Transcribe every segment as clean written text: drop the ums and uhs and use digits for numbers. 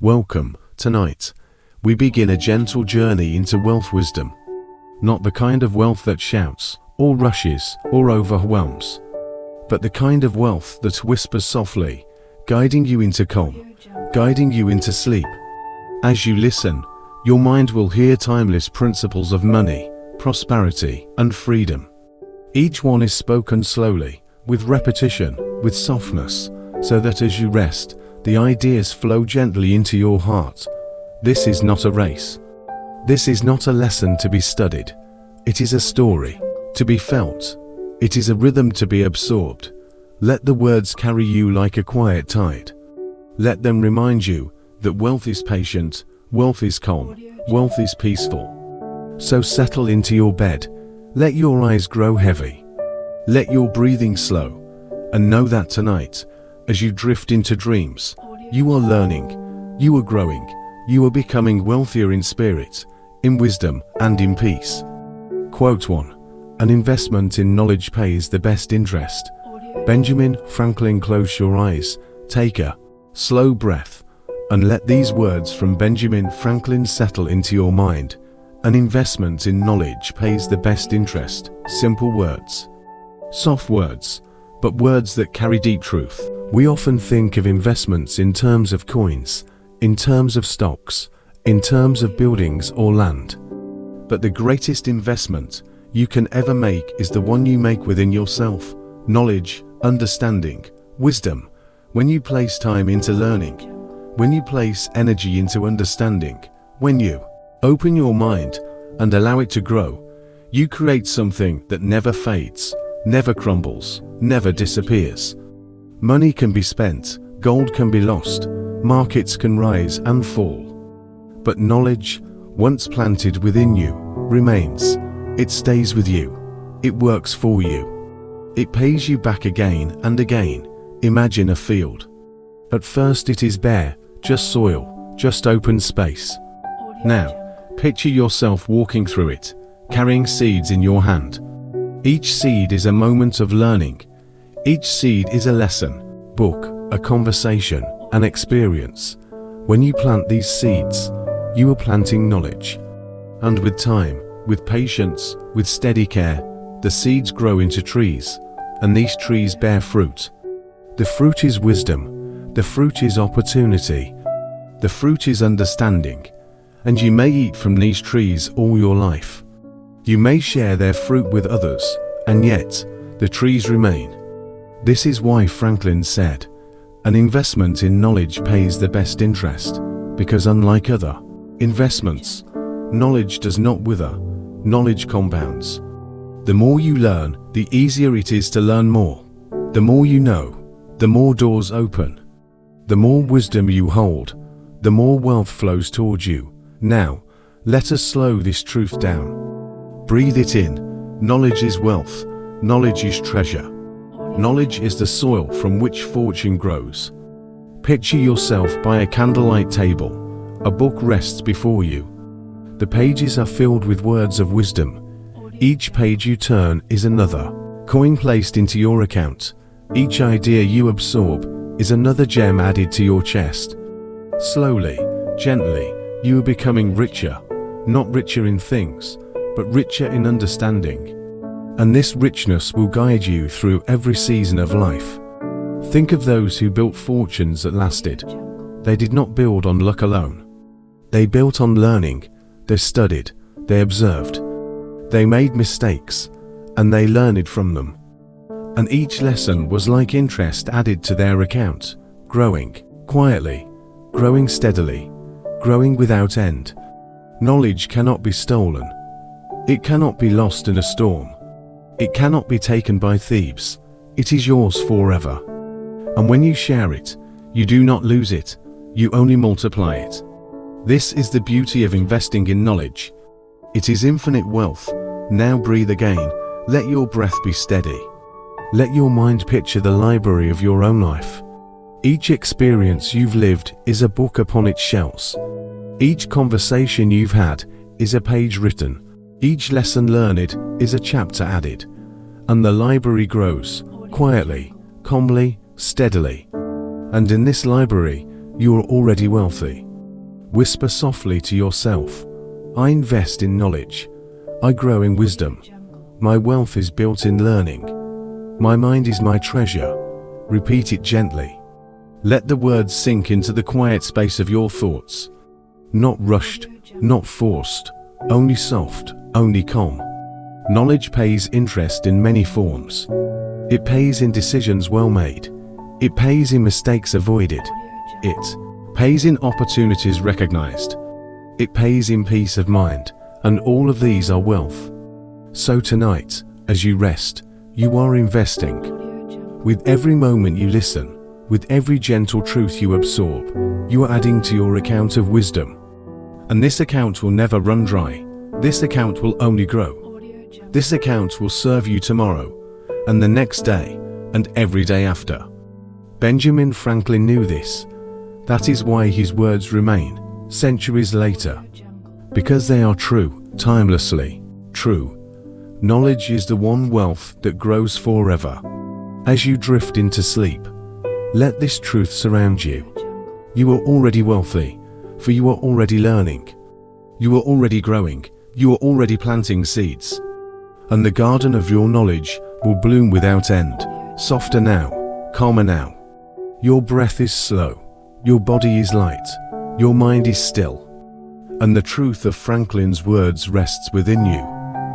Welcome. Tonight, we begin a gentle journey into wealth wisdom. Not the kind of wealth that shouts, or rushes, or overwhelms, but the kind of wealth that whispers softly, guiding you into calm, guiding you into sleep. As you listen, your mind will hear timeless principles of money, prosperity, and freedom. Each one is spoken slowly, with repetition, with softness, so that as you rest, the ideas flow gently into your heart. This is not a race. This is not a lesson to be studied. It is a story to be felt. It is a rhythm to be absorbed. Let the words carry you like a quiet tide. Let them remind you that wealth is patient, wealth is calm, wealth is peaceful. So settle into your bed. Let your eyes grow heavy. Let your breathing slow. And know that tonight, as you drift into dreams, you are learning, you are growing, you are becoming wealthier in spirit, in wisdom, and in peace. Quote 1. An investment in knowledge pays the best interest. Benjamin Franklin. Close your eyes, take a slow breath, and let these words from Benjamin Franklin settle into your mind. An investment in knowledge pays the best interest. Simple words. Soft words, but words that carry deep truth. We often think of investments in terms of coins, in terms of stocks, in terms of buildings or land. But the greatest investment you can ever make is the one you make within yourself. Knowledge, understanding, wisdom. When you place time into learning, when you place energy into understanding, when you open your mind and allow it to grow, you create something that never fades, never crumbles, never disappears. Money can be spent, gold can be lost, markets can rise and fall. But knowledge, once planted within you, remains. It stays with you. It works for you. It pays you back again and again. Imagine a field. At first it is bare, just soil, just open space. Now, picture yourself walking through it, carrying seeds in your hand. Each seed is a moment of learning. Each seed is a lesson, book, a conversation, an experience. When you plant these seeds, you are planting knowledge. And with time, with patience, with steady care, the seeds grow into trees, and these trees bear fruit. The fruit is wisdom. The fruit is opportunity. The fruit is understanding. And you may eat from these trees all your life. You may share their fruit with others, and yet, the trees remain. This is why Franklin said, an investment in knowledge pays the best interest, because unlike other investments, knowledge does not wither, knowledge compounds. The more you learn, the easier it is to learn more. The more you know, the more doors open. The more wisdom you hold, the more wealth flows towards you. Now, let us slow this truth down. Breathe it in. Knowledge is wealth. Knowledge is treasure. Knowledge is the soil from which fortune grows. Picture yourself by a candlelight table. A book rests before you. The pages are filled with words of wisdom. Each page you turn is another coin placed into your account. Each idea you absorb is another gem added to your chest. Slowly, gently, you are becoming richer. Not richer in things, but richer in understanding. And this richness will guide you through every season of life. Think of those who built fortunes that lasted. They did not build on luck alone. They built on learning. They studied. They observed. They made mistakes, and they learned from them. And each lesson was like interest added to their account, growing quietly, growing steadily, growing without end. Knowledge cannot be stolen. It cannot be lost in a storm. It cannot be taken by thieves. It is yours forever. And when you share it, you do not lose it, you only multiply it. This is the beauty of investing in knowledge. It is infinite wealth. Now breathe again. Let your breath be steady. Let your mind picture the library of your own life. Each experience you've lived is a book upon its shelves. Each conversation you've had is a page written. Each lesson learned is a chapter added. And the library grows, quietly, calmly, steadily. And in this library, you are already wealthy. Whisper softly to yourself, I invest in knowledge. I grow in wisdom. My wealth is built in learning. My mind is my treasure. Repeat it gently. Let the words sink into the quiet space of your thoughts. Not rushed, not forced, only soft, only calm. Knowledge pays interest in many forms. It pays in decisions well made. It pays in mistakes avoided. It pays in opportunities recognized. It pays in peace of mind, and all of these are wealth. So tonight, as you rest, you are investing. With every moment you listen, with every gentle truth you absorb, you are adding to your account of wisdom. And this account will never run dry. This account will only grow. This account will serve you tomorrow, and the next day, and every day after. Benjamin Franklin knew this. That is why his words remain, centuries later. Because they are true, timelessly true. Knowledge is the one wealth that grows forever. As you drift into sleep, let this truth surround you. You are already wealthy, for you are already learning. You are already growing. You are already planting seeds. And the garden of your knowledge will bloom without end, softer now, calmer now. Your breath is slow. Your body is light. Your mind is still. And the truth of Franklin's words rests within you.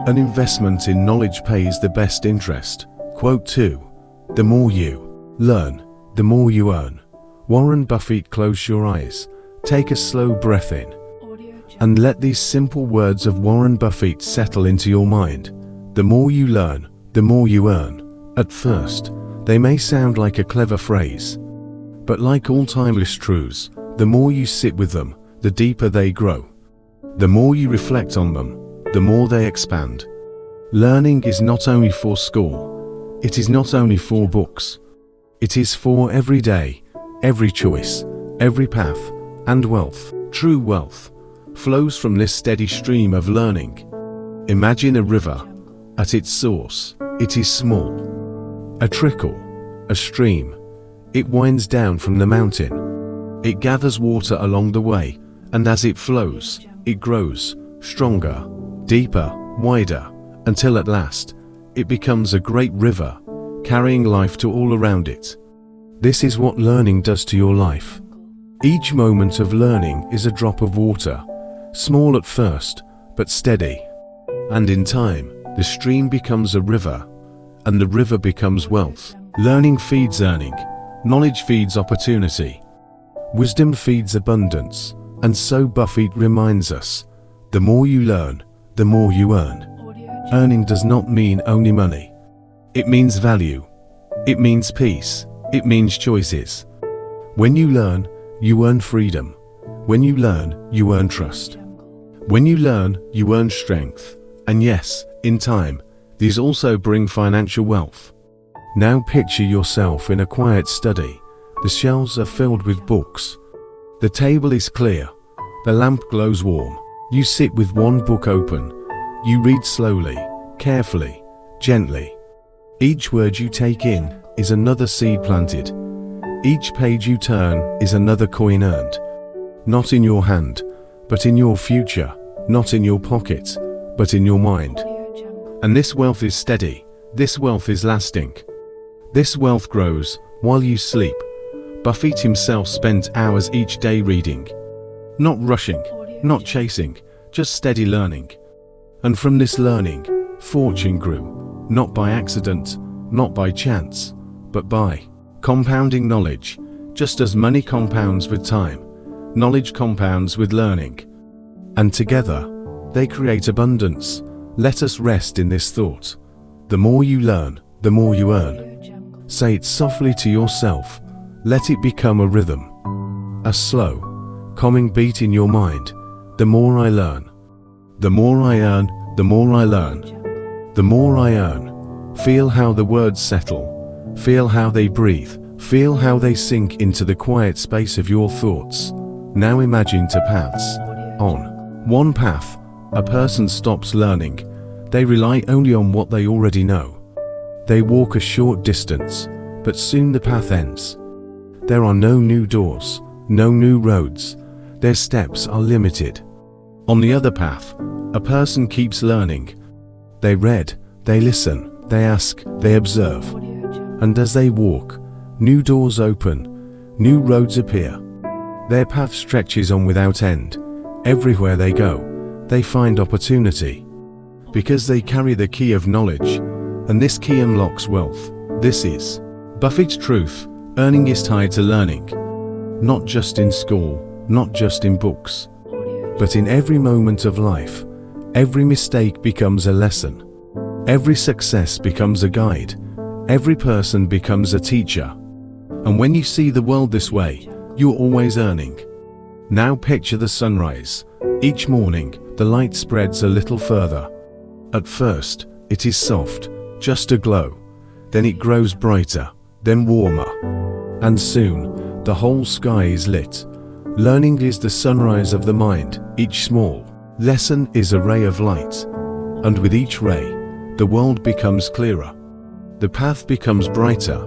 An investment in knowledge pays the best interest. Quote 2. The more you learn, the more you earn. Warren Buffett. Close your eyes. Take a slow breath in. And let these simple words of Warren Buffett settle into your mind. The more you learn, the more you earn. At first, they may sound like a clever phrase. But like all timeless truths, the more you sit with them, the deeper they grow. The more you reflect on them, the more they expand. Learning is not only for school. It is not only for books. It is for every day, every choice, every path, and wealth. True wealth flows from this steady stream of learning. Imagine a river. At its source, it is small. A trickle, a stream. It winds down from the mountain. It gathers water along the way, and as it flows, it grows stronger, deeper, wider, until at last, it becomes a great river, carrying life to all around it. This is what learning does to your life. Each moment of learning is a drop of water, small at first, but steady. And in time, the stream becomes a river, and the river becomes wealth. Learning feeds earning. Knowledge feeds opportunity. Wisdom feeds abundance. And so Buffett reminds us, the more you learn, the more you earn. Earning does not mean only money. It means value. It means peace. It means choices. When you learn, you earn freedom. When you learn, you earn trust. When you learn, you earn strength. And yes, in time, these also bring financial wealth. Now picture yourself in a quiet study. The shelves are filled with books. The table is clear. The lamp glows warm. You sit with one book open. You read slowly, carefully, gently. Each word you take in is another seed planted. Each page you turn is another coin earned. Not in your hand, but in your future. Not in your pocket, but in your mind. And this wealth is steady. This wealth is lasting. This wealth grows while you sleep. Buffett himself spent hours each day reading. Not rushing, not chasing, just steady learning. And from this learning, fortune grew, not by accident, not by chance, but by compounding knowledge. Just as money compounds with time, knowledge compounds with learning. And together, they create abundance. Let us rest in this thought. The more you learn, the more you earn. Say it softly to yourself. Let it become a rhythm. A slow, calming beat in your mind. The more I learn, the more I earn, the more I learn. The more I earn. Feel how the words settle. Feel how they breathe. Feel how they sink into the quiet space of your thoughts. Now imagine two paths. On one path, a person stops learning. They rely only on what they already know. They walk a short distance, but soon the path ends. There are no new doors, no new roads. their steps are limited. On the other path, a person keeps learning. They read, they listen, they ask, they observe. And as they walk, new doors open, new roads appear. Their path stretches on without end. Everywhere they go, they find opportunity. Because they carry the key of knowledge, and this key unlocks wealth. This is Buffett's truth. Earning is tied to learning. Not just in school, not just in books, but in every moment of life. Every mistake becomes a lesson. Every success becomes a guide. Every person becomes a teacher. And when you see the world this way, you're always earning. Now picture the sunrise. Each morning, the light spreads a little further. At first, it is soft, just a glow. Then it grows brighter, then warmer. And soon, the whole sky is lit. Learning is the sunrise of the mind. Each small lesson is a ray of light. And with each ray, the world becomes clearer. The path becomes brighter.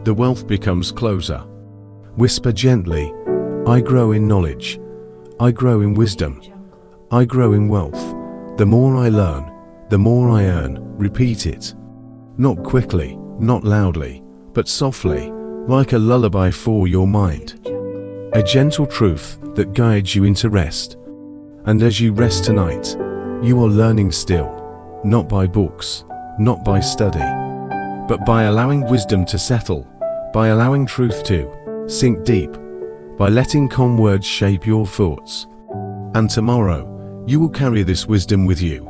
The wealth becomes closer. Whisper gently, I grow in knowledge. I grow in wisdom. I grow in wealth. The more I learn, the more I earn. Repeat it. Not quickly, not loudly, but softly, like a lullaby for your mind. A gentle truth that guides you into rest. And as you rest tonight, you are learning still, not by books, not by study, but by allowing wisdom to settle, by allowing truth to sink deep, by letting calm words shape your thoughts. And tomorrow, you will carry this wisdom with you.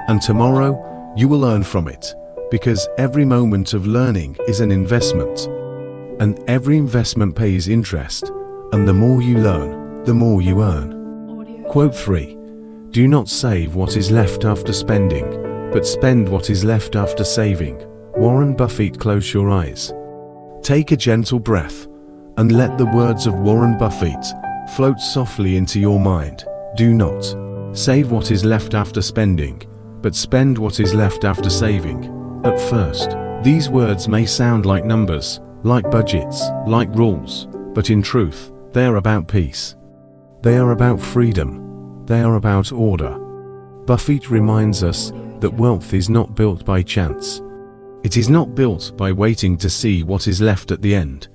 And tomorrow, you will learn from it, because every moment of learning is an investment. And every investment pays interest, and the more you learn, the more you earn. Quote 3. Do not save what is left after spending, but spend what is left after saving. Warren Buffett. Close your eyes. Take a gentle breath, and let the words of Warren Buffett float softly into your mind. Do not save what is left after spending, but spend what is left after saving. At first, these words may sound like numbers, like budgets, like rules, but in truth, they are about peace. They are about freedom. They are about order. Buffett reminds us that wealth is not built by chance. It is not built by waiting to see what is left at the end.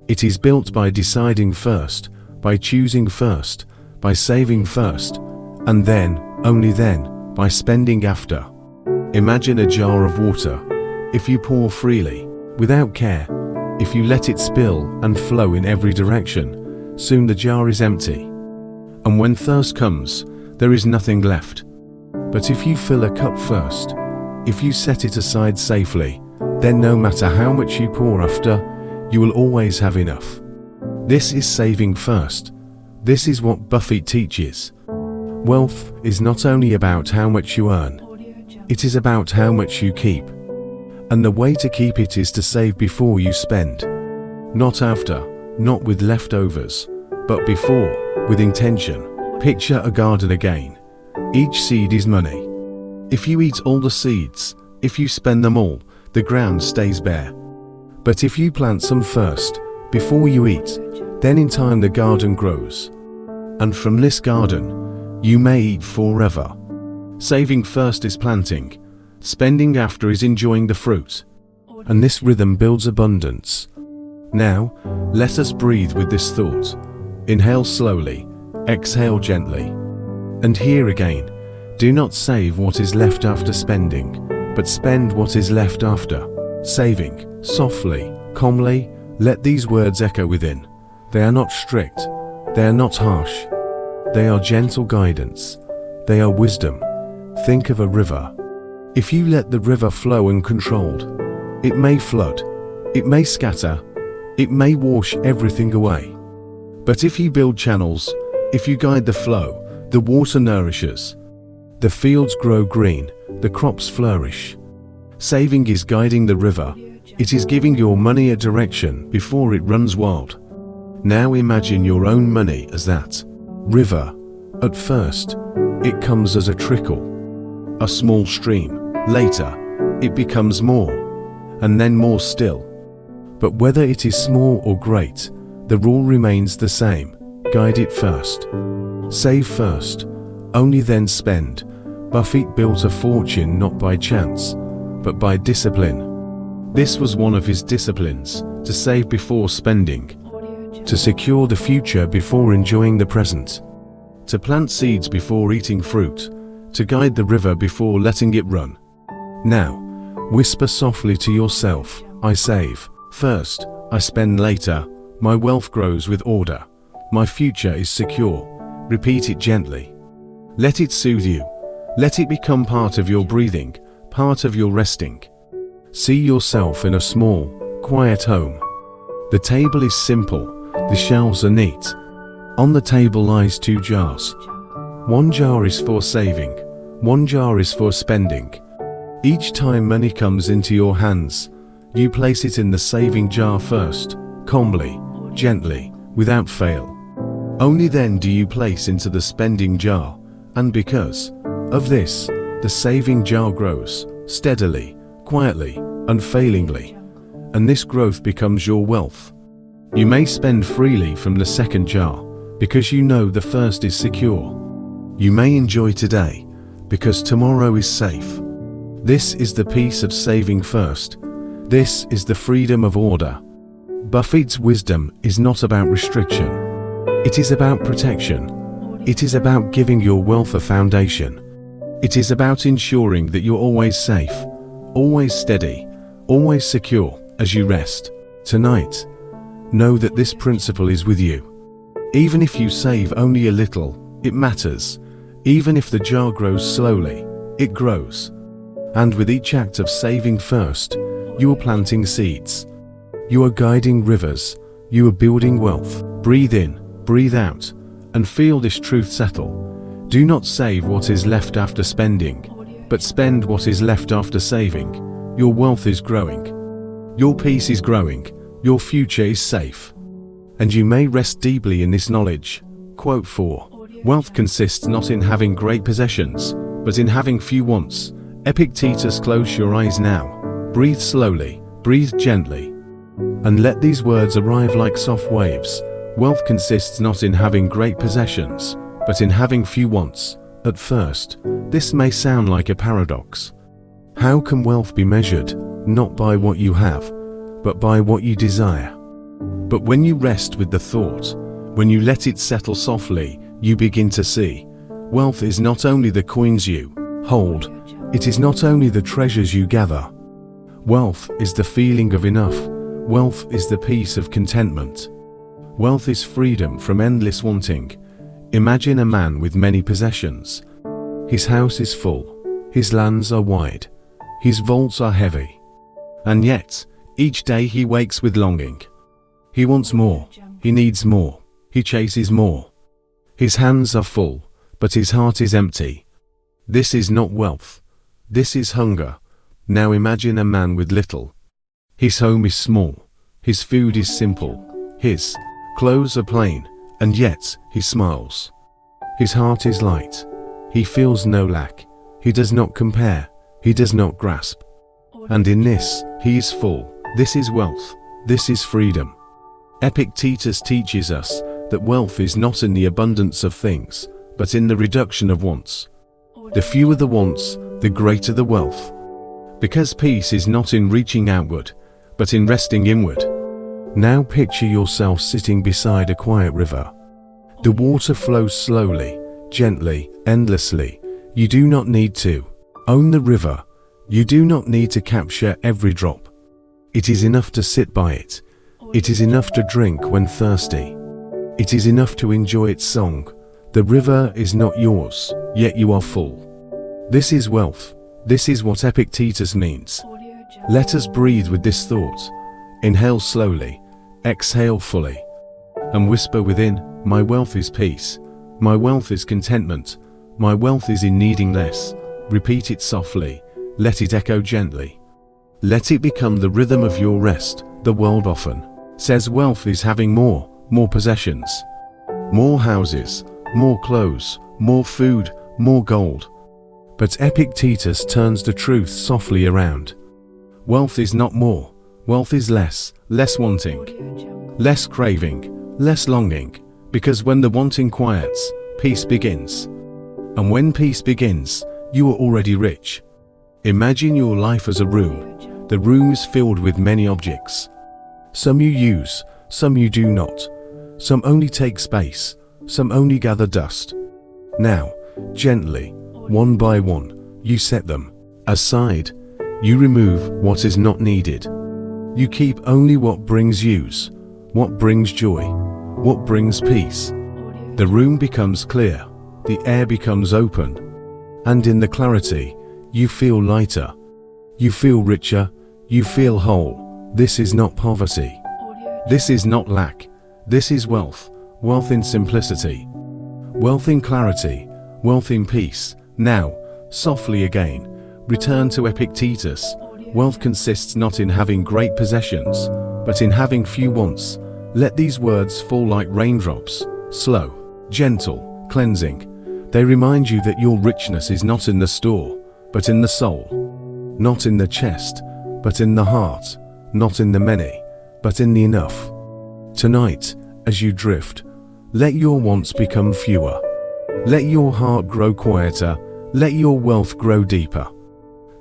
It is built by deciding first, by choosing first, by saving first, and then, only then, by spending after. Imagine a jar of water. If you pour freely, without care, if you let it spill and flow in every direction, soon the jar is empty. And when thirst comes, there is nothing left. But if you fill a cup first, if you set it aside safely, then no matter how much you pour after, you will always have enough. This is saving first. This is what Buffett teaches. Wealth is not only about how much you earn, it is about how much you keep. And the way to keep it is to save before you spend. Not after, not with leftovers, but before, with intention. Picture a garden again. Each seed is money. If you eat all the seeds, if you spend them all, the ground stays bare. But if you plant some first, before you eat, then in time the garden grows. And from this garden, you may eat forever. Saving first is planting. Spending after is enjoying the fruit. And this rhythm builds abundance. Now, let us breathe with this thought. Inhale slowly, exhale gently. And here again, do not save what is left after spending, but spend what is left after saving. Softly, calmly, let these words echo within. They are not strict. They are not harsh. They are gentle guidance. They are wisdom. Think of a river. If you let the river flow uncontrolled, it may flood, it may scatter, it may wash everything away. But if you build channels, if you guide the flow, the water nourishes. The fields grow green, the crops flourish. Saving is guiding the river. It is giving your money a direction before it runs wild. Now imagine your own money as that river. At first, it comes as a trickle, a small stream. Later, it becomes more, and then more still. But whether it is small or great, the rule remains the same. guide it first. Save first, only then spend. Buffett built a fortune not by chance, but by discipline. This was one of his disciplines, to save before spending, to secure the future before enjoying the present, to plant seeds before eating fruit, to guide the river before letting it run. Now, whisper softly to yourself, I save first, I spend later, my wealth grows with order, my future is secure. Repeat it gently. Let it soothe you. Let it become part of your breathing, part of your resting. See yourself in a small, quiet home. The table is simple, the shelves are neat. On the table lies 2 jars. One jar is for saving, one jar is for spending. Each time money comes into your hands, you place it in the saving jar first, calmly, gently, without fail. Only then do you place into the spending jar, and because of this, the saving jar grows, steadily, quietly, unfailingly, and this growth becomes your wealth. You may spend freely from the second jar, because you know the first is secure. You may enjoy today, because tomorrow is safe. This is the peace of saving first. This is the freedom of order. Buffett's wisdom is not about restriction. It is about protection. It is about giving your wealth a foundation. It is about ensuring that you're always safe, always steady, always secure as you rest. Tonight, know that this principle is with you. Even if you save only a little, it matters. Even if the jar grows slowly, it grows. And with each act of saving first, you are planting seeds. You are guiding rivers. You are building wealth. Breathe in, breathe out, and feel this truth settle. Do not save what is left after spending, but spend what is left after saving. Your wealth is growing. Your peace is growing. Your future is safe. And you may rest deeply in this knowledge. Quote 4. Wealth consists not in having great possessions, but in having few wants. Epictetus. Close your eyes now. Breathe slowly, breathe gently, and let these words arrive like soft waves. Wealth consists not in having great possessions, but in having few wants. At first, this may sound like a paradox. How can wealth be measured, not by what you have, but by what you desire? But when you rest with the thought, when you let it settle softly, you begin to see. Wealth is not only the coins you hold, it is not only the treasures you gather. Wealth is the feeling of enough. Wealth is the peace of contentment. Wealth is freedom from endless wanting. Imagine a man with many possessions. His house is full, his lands are wide, his vaults are heavy. And yet, each day he wakes with longing. He wants more, he needs more, he chases more. His hands are full, but his heart is empty. This is not wealth. This is hunger. Now imagine a man with little. His home is small, his food is simple, his clothes are plain, and yet he smiles. His heart is light. He feels no lack. He does not compare. He does not grasp. And in this, he is full. This is wealth. This is freedom. Epictetus teaches us that wealth is not in the abundance of things, but in the reduction of wants. The fewer the wants, the greater the wealth. Because peace is not in reaching outward, but in resting inward. Now picture yourself sitting beside a quiet river. The water flows slowly, gently, endlessly. You do not need to own the river. You do not need to capture every drop. It is enough to sit by it. It is enough to drink when thirsty. It is enough to enjoy its song. The river is not yours, yet you are full. This is wealth. This is what Epictetus means. Let us breathe with this thought. Inhale slowly, exhale fully, and whisper within, my wealth is peace. My wealth is contentment. My wealth is in needing less. Repeat it softly. Let it echo gently. Let it become the rhythm of your rest. The world often says wealth is having more possessions, more houses, more clothes, more food, more gold. But Epictetus turns the truth softly around. Wealth is not more. Wealth is less wanting, less craving, less longing. Because when the wanting quiets, peace begins. And when peace begins, you are already rich. Imagine your life as a room. The room is filled with many objects. Some you use, some you do not. Some only take space, some only gather dust. Now, gently, one by one, you set them aside. You remove what is not needed. You keep only what brings use, what brings joy, what brings peace. The room becomes clear, the air becomes open, and in the clarity, you feel lighter, you feel richer, you feel whole. This is not poverty. This is not lack. This is wealth, wealth in simplicity, wealth in clarity, wealth in peace. Now, softly again, return to Epictetus. Wealth consists not in having great possessions, but in having few wants. Let these words fall like raindrops, slow, gentle, cleansing. They remind you that your richness is not in the store, but in the soul. Not in the chest, but in the heart. Not in the many, but in the enough. Tonight, as you drift, let your wants become fewer. Let your heart grow quieter. Let your wealth grow deeper.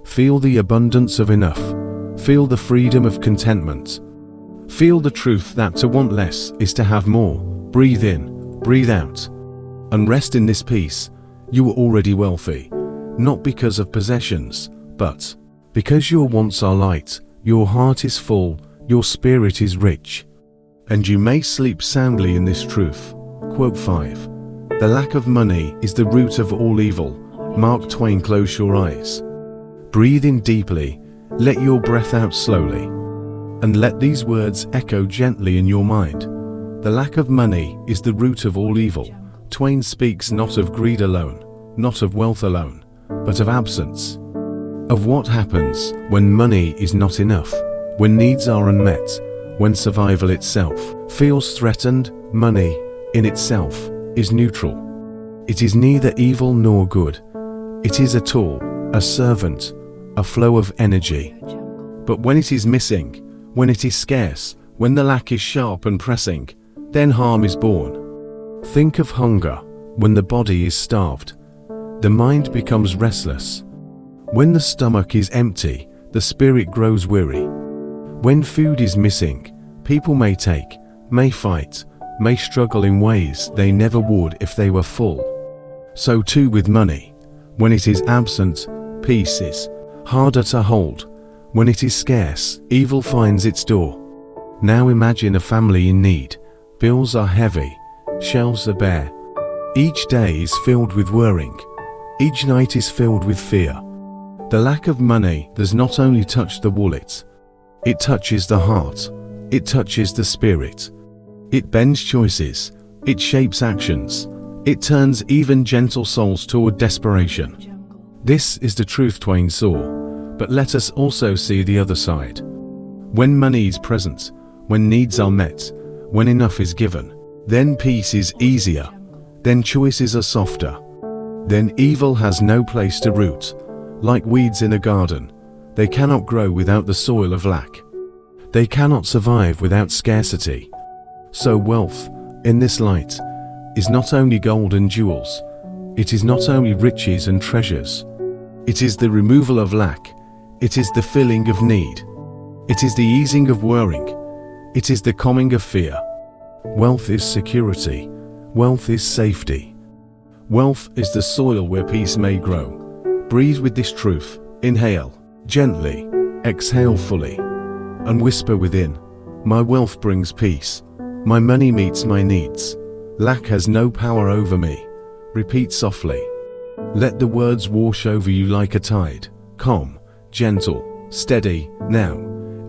Feel the abundance of enough. Feel the freedom of contentment. Feel the truth that to want less is to have more. Breathe in, breathe out, and rest in this peace. You are already wealthy, not because of possessions, but because your wants are light, your heart is full, your spirit is rich. And you may sleep soundly in this truth. Quote 5. The lack of money is the root of all evil. Mark Twain. Close your eyes. Breathe in deeply, let your breath out slowly, and let these words echo gently in your mind. The lack of money is the root of all evil. Twain speaks not of greed alone, not of wealth alone, but of absence. Of what happens when money is not enough, when needs are unmet, when survival itself feels threatened. Money, in itself, is neutral. It is neither evil nor good. It is a tool, a servant, a flow of energy. But when it is missing, when it is scarce, when the lack is sharp and pressing, then harm is born. Think of hunger. When the body is starved, the mind becomes restless. When the stomach is empty, the spirit grows weary. When food is missing, people may take, may fight, may struggle in ways they never would if they were full. So too with money. When it is absent, peace is harder to hold. When it is scarce, evil finds its door. Now imagine a family in need. Bills are heavy, shelves are bare. Each day is filled with worrying. Each night is filled with fear. The lack of money does not only touch the wallet, it touches the heart, it touches the spirit. It bends choices, it shapes actions, it turns even gentle souls toward desperation. This is the truth Twain saw, but let us also see the other side. When money is present, when needs are met, when enough is given, then peace is easier, then choices are softer, then evil has no place to root. Like weeds in a garden, they cannot grow without the soil of lack. They cannot survive without scarcity. So wealth, in this light, is not only gold and jewels, it is not only riches and treasures. It is the removal of lack, it is the filling of need, it is the easing of worrying, it is the calming of fear. Wealth is security, wealth is safety. Wealth is the soil where peace may grow. Breathe with this truth, inhale, gently, exhale fully, and whisper within, my wealth brings peace, my money meets my needs, lack has no power over me. Repeat softly. Let the words wash over you like a tide, calm, gentle, steady. Now,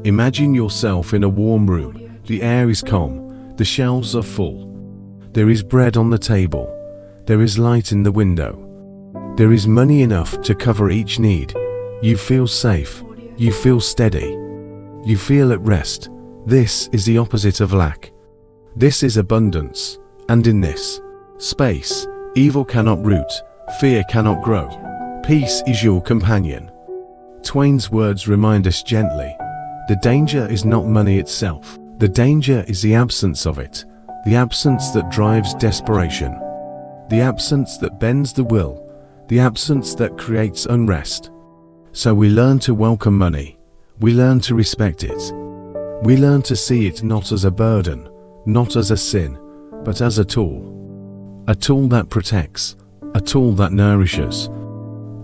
imagine yourself in a warm room. The air is calm, the shelves are full. There is bread on the table, there is light in the window. There is money enough to cover each need. You feel safe, you feel steady, you feel at rest. This is the opposite of lack. This is abundance, and in this space, evil cannot root, fear cannot grow. Peace is your companion. Twain's words remind us gently, the danger is not money itself, the danger is the absence of it. the absence that drives desperation, the absence that bends the will, the absence that creates unrest. So we learn to welcome money, we learn to respect it, we learn to see it not as a burden, not as a sin, but as a tool that protects, a tool that nourishes,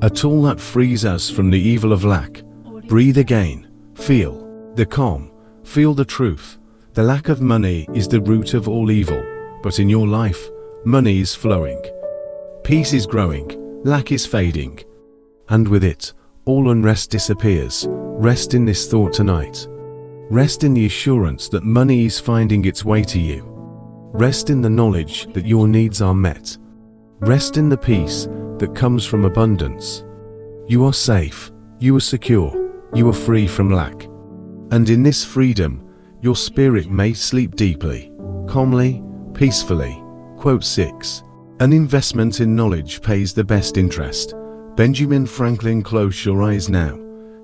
a tool that frees us from the evil of lack. Breathe again, feel the calm, feel the truth. The lack of money is the root of all evil, but in your life, money is flowing. Peace is growing, lack is fading, and with it, all unrest disappears. Rest in this thought tonight. Rest in the assurance that money is finding its way to you. Rest in the knowledge that your needs are met. Rest in the peace that comes from abundance. You are safe, you are secure, you are free from lack. And in this freedom, your spirit may sleep deeply, calmly, peacefully. Quote 6. An investment in knowledge pays the best interest. Benjamin Franklin. Close your eyes now.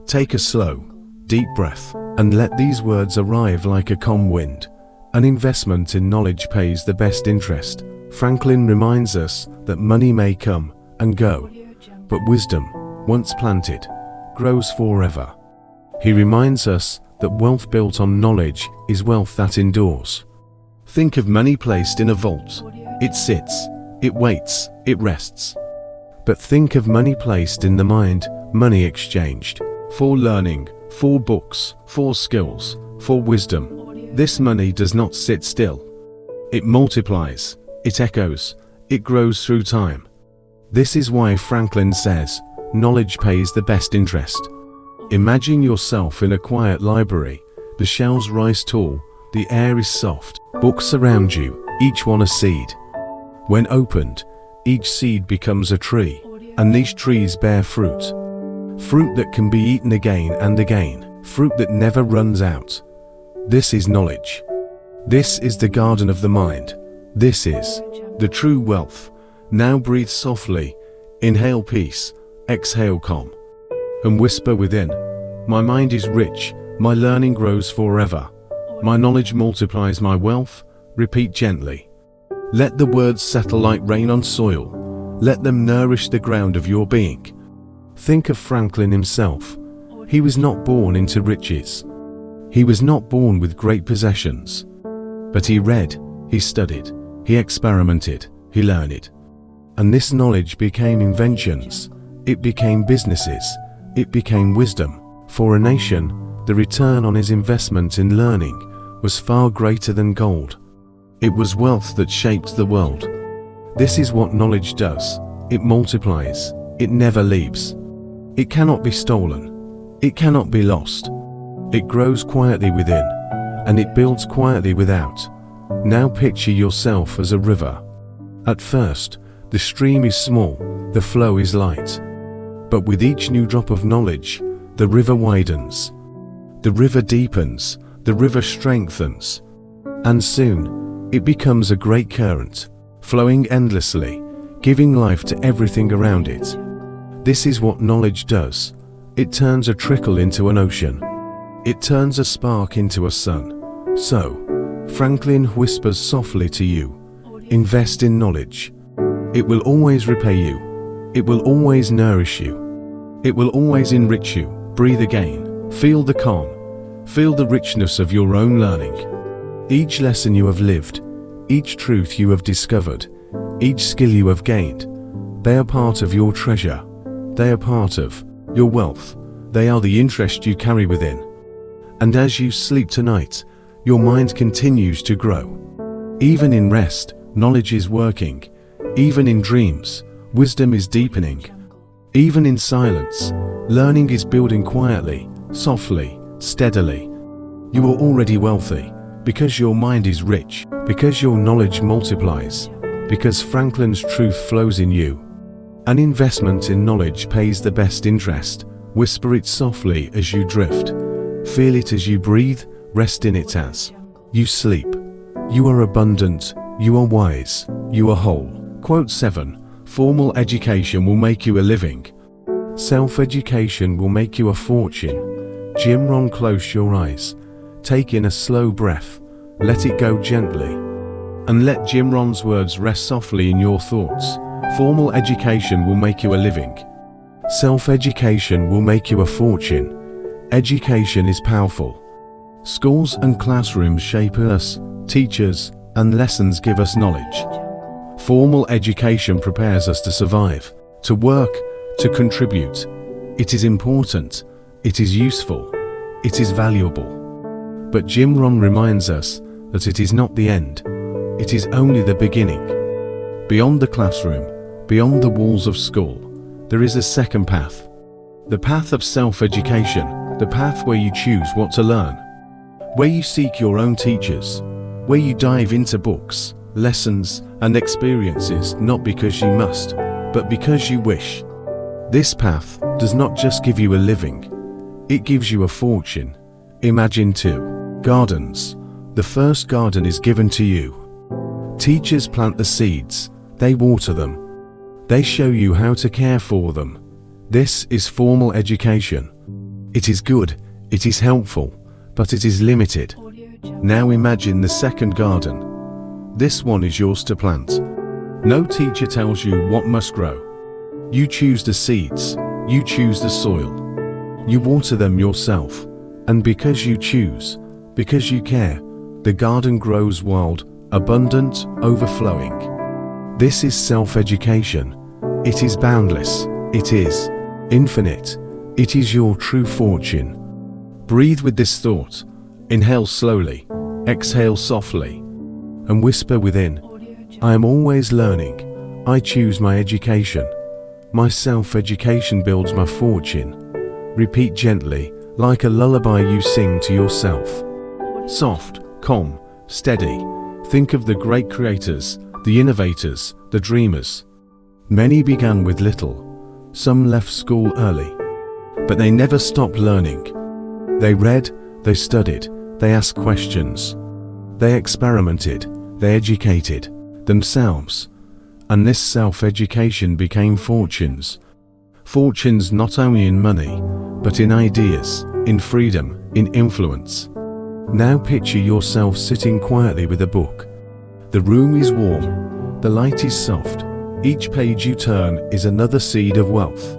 Take a slow, deep breath, and let these words arrive like a calm wind. An investment in knowledge pays the best interest. Franklin reminds us that money may come and go, but wisdom, once planted, grows forever. He reminds us that wealth built on knowledge is wealth that endures. Think of money placed in a vault. It sits, it waits, it rests. But think of money placed in the mind, money exchanged, for learning, for books, for skills, for wisdom. This money does not sit still. It multiplies, it echoes, it grows through time. This is why Franklin says, knowledge pays the best interest. Imagine yourself in a quiet library. The shelves rise tall, the air is soft, books surround you, each one a seed. When opened, each seed becomes a tree, and these trees bear fruit. Fruit that can be eaten again and again, fruit that never runs out. This is knowledge. This is the garden of the mind. This is the true wealth. Now breathe softly, inhale peace, exhale calm, and whisper within, my mind is rich, my learning grows forever, my knowledge multiplies my wealth. Repeat gently. Let the words settle like rain on soil. Let them nourish the ground of your being. Think of Franklin himself. He was not born into riches. He was not born with great possessions. But he read, he studied, he experimented, he learned. And this knowledge became inventions. It became businesses. It became wisdom. For a nation, the return on his investment in learning was far greater than gold. It was wealth that shaped the world. This is what knowledge does. It multiplies. It never leaves. It cannot be stolen. It cannot be lost. It grows quietly within, and it builds quietly without. Now picture yourself as a river. At first, the stream is small, the flow is light. But with each new drop of knowledge, the river widens. The river deepens, the river strengthens. And soon, it becomes a great current, flowing endlessly, giving life to everything around it. This is what knowledge does. It turns a trickle into an ocean. It turns a spark into a sun. So, Franklin whispers softly to you, invest in knowledge. It will always repay you. It will always nourish you. It will always enrich you. Breathe again. Feel the calm. Feel the richness of your own learning. Each lesson you have lived, each truth you have discovered, each skill you have gained, they are part of your treasure. They are part of your wealth. They are the interest you carry within. And as you sleep tonight, your mind continues to grow. Even in rest, knowledge is working. Even in dreams, wisdom is deepening. Even in silence, learning is building quietly, softly, steadily. You are already wealthy, because your mind is rich, because your knowledge multiplies, because Franklin's truth flows in you. An investment in knowledge pays the best interest. Whisper it softly as you drift. Feel it as you breathe, rest in it as you sleep. You are abundant, you are wise, you are whole. Quote 7. Formal education will make you a living. Self-education will make you a fortune. Jim Rohn. Close your eyes. Take in a slow breath. Let it go gently. and let Jim Rohn's words rest softly in your thoughts. Formal education will make you a living. Self-education will make you a fortune. Education is powerful. Schools and classrooms shape us, teachers and lessons give us knowledge. Formal education prepares us to survive, to work, to contribute. It is important, it is useful, it is valuable. But Jim Rohn reminds us that it is not the end, it is only the beginning. Beyond the classroom, beyond the walls of school, there is a second path. The path of self-education, the path where you choose what to learn, where you seek your own teachers, where you dive into books, lessons, and experiences not because you must, but because you wish. This path does not just give you a living, it gives you a fortune. Imagine 2 gardens. The first garden is given to you. Teachers plant the seeds, they water them, they show you how to care for them. This is formal education. It is good, it is helpful, but it is limited. Now imagine the second garden. This one is yours to plant. No teacher tells you what must grow. You choose the seeds, you choose the soil. You water them yourself, and because you choose, because you care, the garden grows wild, abundant, overflowing. This is self-education. It is boundless, it is infinite, it is your true fortune. Breathe with this thought. Inhale slowly, exhale softly, and whisper within, I am always learning. I choose my education. My self-education builds my fortune. Repeat gently, like a lullaby you sing to yourself. Soft, calm, steady. Think of the great creators, the innovators, the dreamers. Many began with little. Some left school early. But they never stopped learning. They read, they studied, they asked questions. They experimented, they educated themselves. And this self-education became fortunes. Fortunes not only in money, but in ideas, in freedom, in influence. Now picture yourself sitting quietly with a book. The room is warm, the light is soft. Each page you turn is another seed of wealth.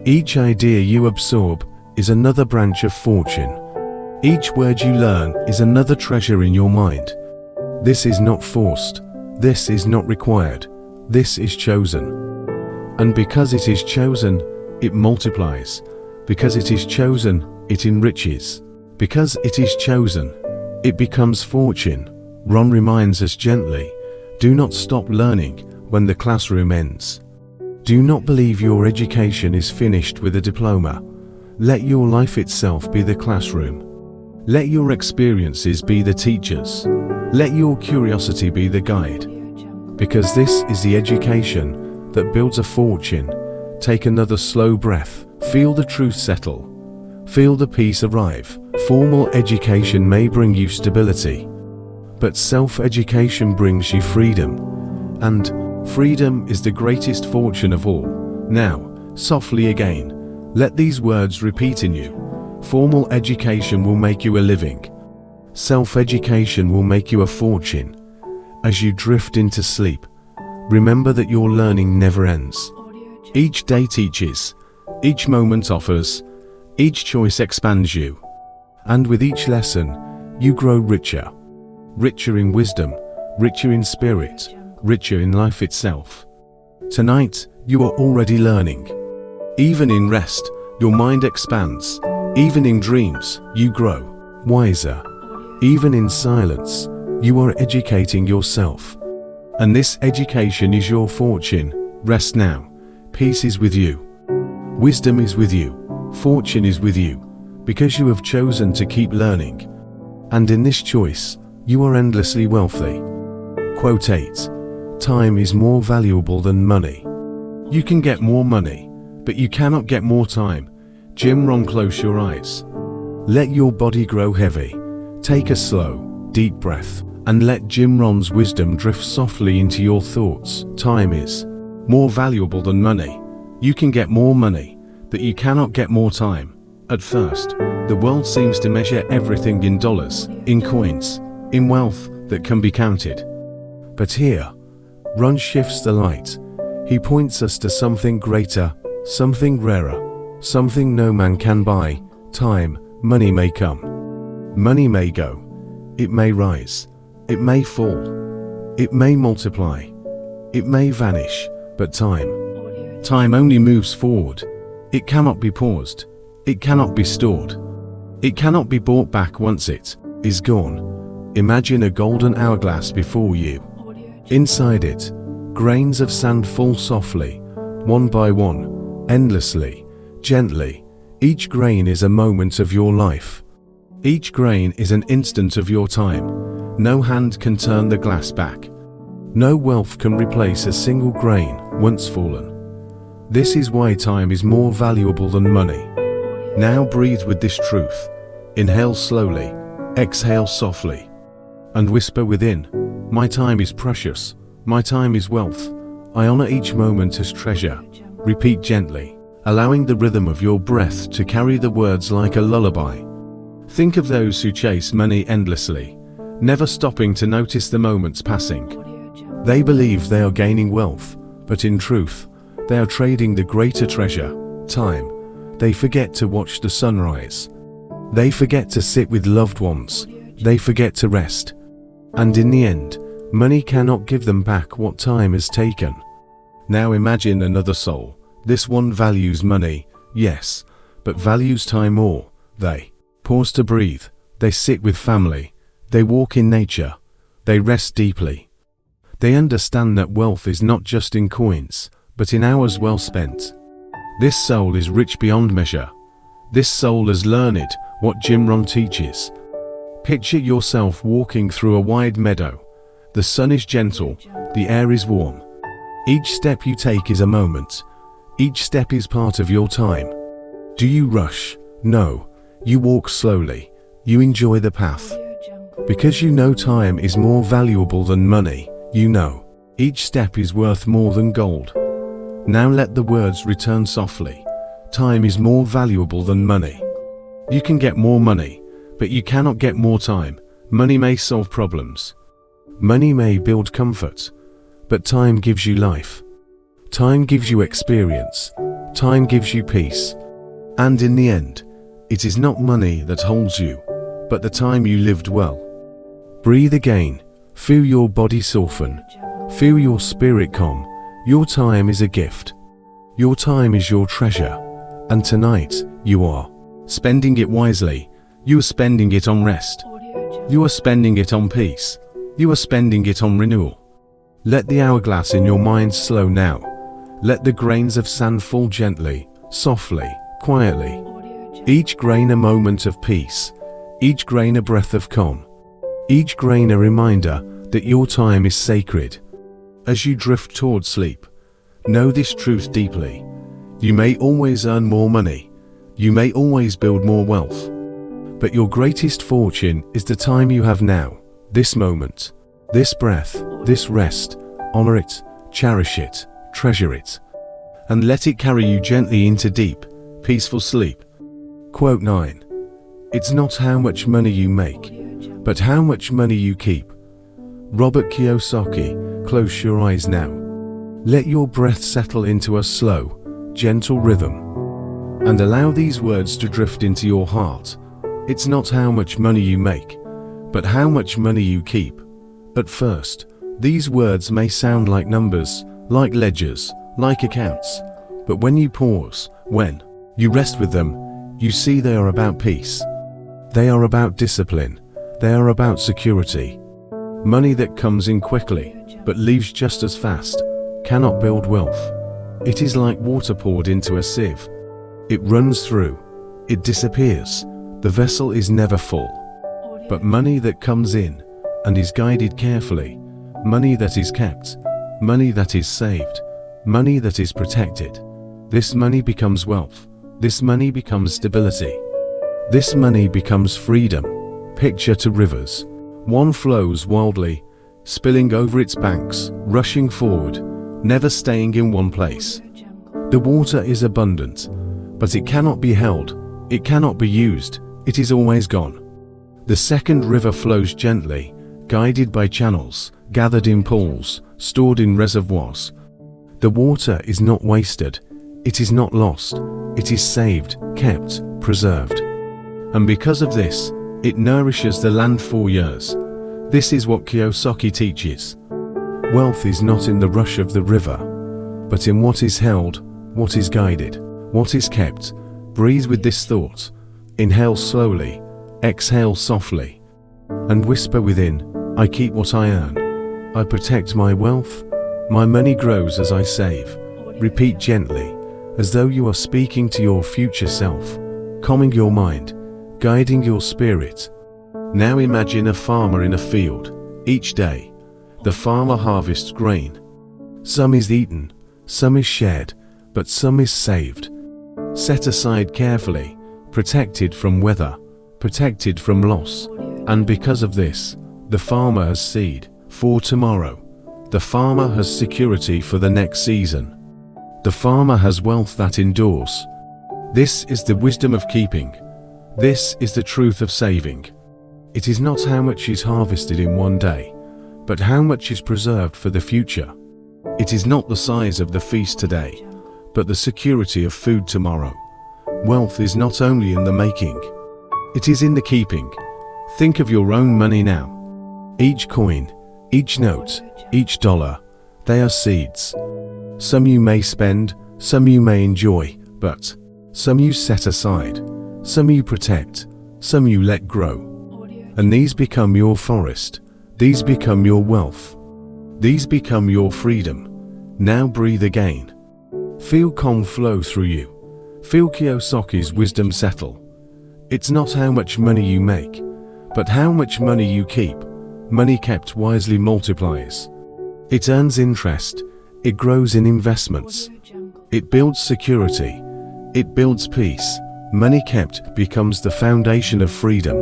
Each idea you absorb is another branch of fortune. Each word you learn is another treasure in your mind. This is not forced. This is not required. This is chosen. And because it is chosen, it multiplies. Because it is chosen, it enriches. Because it is chosen, it becomes fortune. Rohn reminds us gently, do not stop learning when the classroom ends. Do not believe your education is finished with a diploma. Let your life itself be the classroom. Let your experiences be the teachers. Let your curiosity be the guide. Because this is the education that builds a fortune. Take another slow breath. Feel the truth settle. Feel the peace arrive. Formal education may bring you stability, but self-education brings you freedom. And freedom is the greatest fortune of all. Now, softly again, let these words repeat in you. Formal education will make you a living. Self-education will make you a fortune. As you drift into sleep, remember that your learning never ends. Each day teaches, each moment offers, each choice expands you. And with each lesson, you grow richer. Richer in wisdom, richer in spirit, richer in life itself. Tonight, you are already learning. Even in rest, your mind expands. Even in dreams, you grow wiser. Even in silence, you are educating yourself. And this education is your fortune. Rest now. Peace is with you. Wisdom is with you. Fortune is with you. Because you have chosen to keep learning. And in this choice, you are endlessly wealthy. Quote 8. Time is more valuable than money. You can get more money, but you cannot get more time. Jim Rohn. Close your eyes. Let your body grow heavy. Take a slow, deep breath, and let Jim Rohn's wisdom drift softly into your thoughts. Time is more valuable than money. You can get more money, but you cannot get more time. At first, the world seems to measure everything in dollars, in coins, in wealth that can be counted. But here, Run shifts the light. He points us to something greater, something rarer, something no man can buy. Time. Money may come. Money may go. It may rise. It may fall. It may multiply. It may vanish. But time only moves forward. It cannot be paused. It cannot be stored. It cannot be brought back once it is gone. Imagine a golden hourglass before you. Inside it, grains of sand fall softly, one by one, endlessly, gently. Each grain is a moment of your life. Each grain is an instant of your time. No hand can turn the glass back. No wealth can replace a single grain once fallen. This is why time is more valuable than money. Now breathe with this truth. Inhale slowly, exhale softly, and whisper within, my time is precious, my time is wealth. I honor each moment as treasure. Repeat gently, allowing the rhythm of your breath to carry the words like a lullaby. Think of those who chase money endlessly, never stopping to notice the moments passing. They believe they are gaining wealth, but in truth, they are trading the greater treasure, time. They forget to watch the sunrise. They forget to sit with loved ones. They forget to rest. And in the end, money cannot give them back what time has taken. Now imagine another soul. This one values money, yes, but values time more. They pause to breathe. They sit with family. They walk in nature. They rest deeply. They understand that wealth is not just in coins, but in hours well spent. This soul is rich beyond measure. This soul has learned what Jim Rohn teaches. Picture yourself walking through a wide meadow. The sun is gentle, the air is warm. Each step you take is a moment. Each step is part of your time. Do you rush? No. You walk slowly. You enjoy the path. Because you know time is more valuable than money, you know each step is worth more than gold. Now let the words return softly. Time is more valuable than money. You can get more money, but you cannot get more time. Money may solve problems. Money may build comfort, but time gives you life. Time gives you experience. Time gives you peace. And in the end, it is not money that holds you, but the time you lived well. Breathe again. Feel your body soften. Feel your spirit calm. Your time is a gift. Your time is your treasure. And tonight, you are spending it wisely. You are spending it on rest. You are spending it on peace. You are spending it on renewal. Let the hourglass in your mind slow now. Let the grains of sand fall gently, softly, quietly. Each grain a moment of peace. Each grain a breath of calm. Each grain a reminder that your time is sacred. As you drift toward sleep, know this truth deeply. You may always earn more money. You may always build more wealth. But your greatest fortune is the time you have now, this moment, this breath, this rest. Honor it, cherish it, treasure it, and let it carry you gently into deep, peaceful sleep. Quote 9. It's not how much money you make, but how much money you keep. Robert Kiyosaki. Close your eyes now. Let your breath settle into a slow, gentle rhythm, and allow these words to drift into your heart. It's not how much money you make, but how much money you keep. At first, these words may sound like numbers, like ledgers, like accounts, but when you pause, when you rest with them, you see they are about peace. They are about discipline. They are about security. Money that comes in quickly, but leaves just as fast, cannot build wealth. It is like water poured into a sieve. It runs through. It disappears. The vessel is never full. But money that comes in and is guided carefully, money that is kept, money that is saved, money that is protected, this money becomes wealth. This money becomes stability. This money becomes freedom. Picture two rivers. One flows wildly, spilling over its banks, rushing forward, never staying in one place. The water is abundant, but it cannot be held, it cannot be used, it is always gone. The second river flows gently, guided by channels, gathered in pools, stored in reservoirs. The water is not wasted, it is not lost, it is saved, kept, preserved. And because of this, it nourishes the land for years. This is what Kiyosaki teaches. Wealth is not in the rush of the river, but in what is held, what is guided, what is kept. Breathe with this thought. Inhale slowly, exhale softly, and whisper within, I keep what I earn. I protect my wealth. My money grows as I save. Repeat gently, as though you are speaking to your future self, calming your mind, guiding your spirit. Now imagine a farmer in a field. Each day, the farmer harvests grain. Some is eaten, some is shared, but some is saved. Set aside carefully, protected from weather, protected from loss. And because of this, the farmer has seed for tomorrow. The farmer has security for the next season. The farmer has wealth that endures. This is the wisdom of keeping. This is the truth of saving. It is not how much is harvested in one day, but how much is preserved for the future. It is not the size of the feast today, but the security of food tomorrow. Wealth is not only in the making, it is in the keeping. Think of your own money now. Each coin, each note, each dollar, they are seeds. Some you may spend, some you may enjoy, but some you set aside, some you protect, some you let grow. And these become your forest, these become your wealth, these become your freedom. Now breathe again. Feel calm flow through you. Feel Kiyosaki's wisdom settle. It's not how much money you make, but how much money you keep. Money kept wisely multiplies. It earns interest, it grows in investments, it builds security, it builds peace. Money kept becomes the foundation of freedom.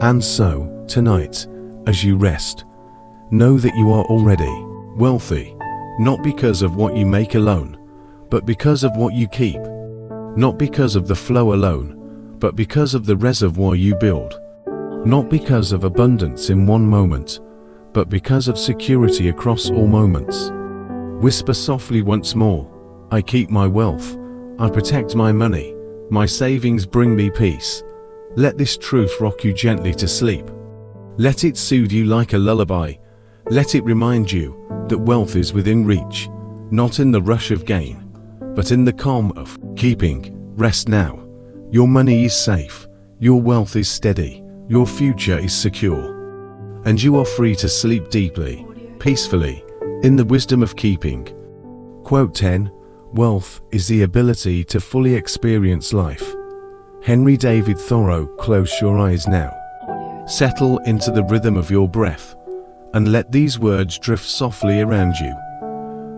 And so, tonight, as you rest, know that you are already wealthy, not because of what you make alone, but because of what you keep. Not because of the flow alone, but because of the reservoir you build. Not because of abundance in one moment, but because of security across all moments. Whisper softly once more, I keep my wealth, I protect my money, my savings bring me peace. Let this truth rock you gently to sleep. Let it soothe you like a lullaby. Let it remind you that wealth is within reach, not in the rush of gain, but in the calm of keeping. Rest now. Your money is safe, your wealth is steady, your future is secure. And you are free to sleep deeply, peacefully, in the wisdom of keeping. Quote 10. Wealth is the ability to fully experience life. Henry David Thoreau. Close your eyes now. Settle into the rhythm of your breath, and let these words drift softly around you.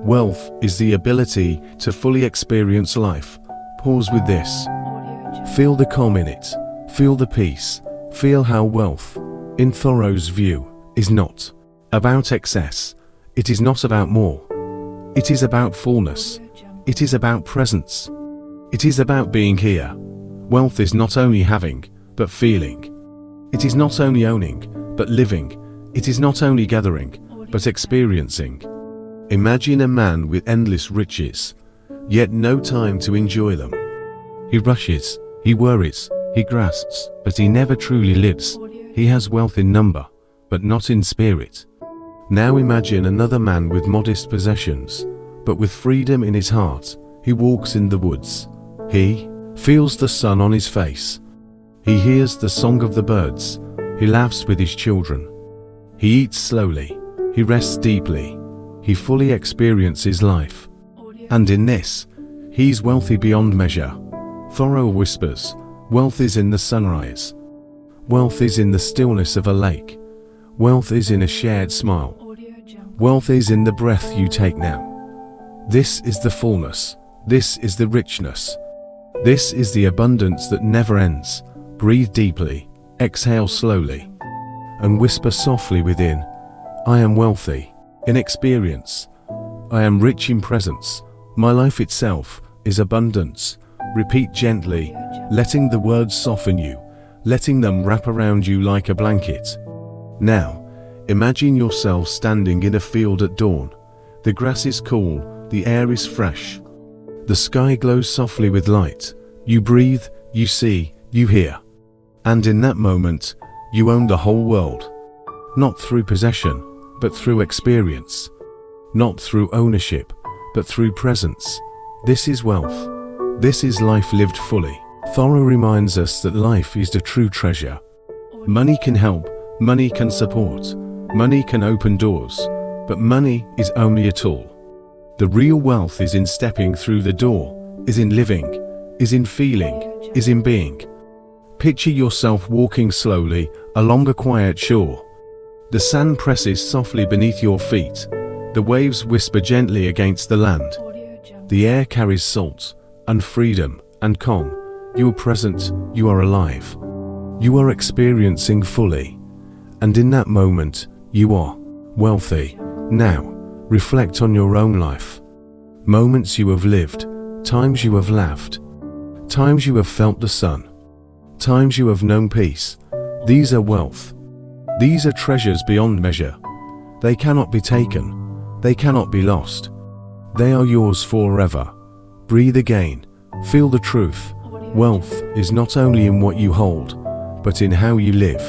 Wealth is the ability to fully experience life. Pause with this. Feel the calm in it. Feel the peace. Feel how wealth, in Thoreau's view, is not about excess. It is not about more. It is about fullness. It is about presence. It is about being here. Wealth is not only having, but feeling. It is not only owning, but living. It is not only gathering, but experiencing. Imagine a man with endless riches, yet no time to enjoy them. He rushes, he worries, he grasps, but he never truly lives. He has wealth in number, but not in spirit. Now imagine another man with modest possessions, but with freedom in his heart. He walks in the woods. He feels the sun on his face. He hears the song of the birds. He laughs with his children. He eats slowly. He rests deeply. He fully experiences life. And in this, he's wealthy beyond measure. Thoreau whispers, wealth is in the sunrise. Wealth is in the stillness of a lake. Wealth is in a shared smile. Wealth is in the breath you take now. This is the fullness. This is the richness. This is the abundance that never ends. Breathe deeply, exhale slowly, and whisper softly within, I am wealthy in experience. I am rich in presence. My life itself is abundance. Repeat gently, letting the words soften you, letting them wrap around you like a blanket. Now, Imagine yourself standing in a field at dawn. The grass is cool, the air is fresh. The sky glows softly with light. You breathe, you see, you hear. And in that moment, you own the whole world. Not through possession, but through experience. Not through ownership, but through presence. This is wealth. This is life lived fully. Thoreau reminds us that life is the true treasure. Money can help, money can support, money can open doors, but money is only a tool. The real wealth is in stepping through the door, is in living, is in feeling, is in being. Picture yourself walking slowly along a quiet shore. The sand presses softly beneath your feet. The waves whisper gently against the land. The air carries salt, and freedom, and calm. You are present, you are alive. You are experiencing fully. And in that moment, you are wealthy. Now, reflect on your own life. Moments you have lived, times you have laughed, times you have felt the sun, times you have known peace. These are wealth. These are treasures beyond measure. They cannot be taken. They cannot be lost. They are yours forever. Breathe again. Feel the truth. Wealth is not only in what you hold, but in how you live.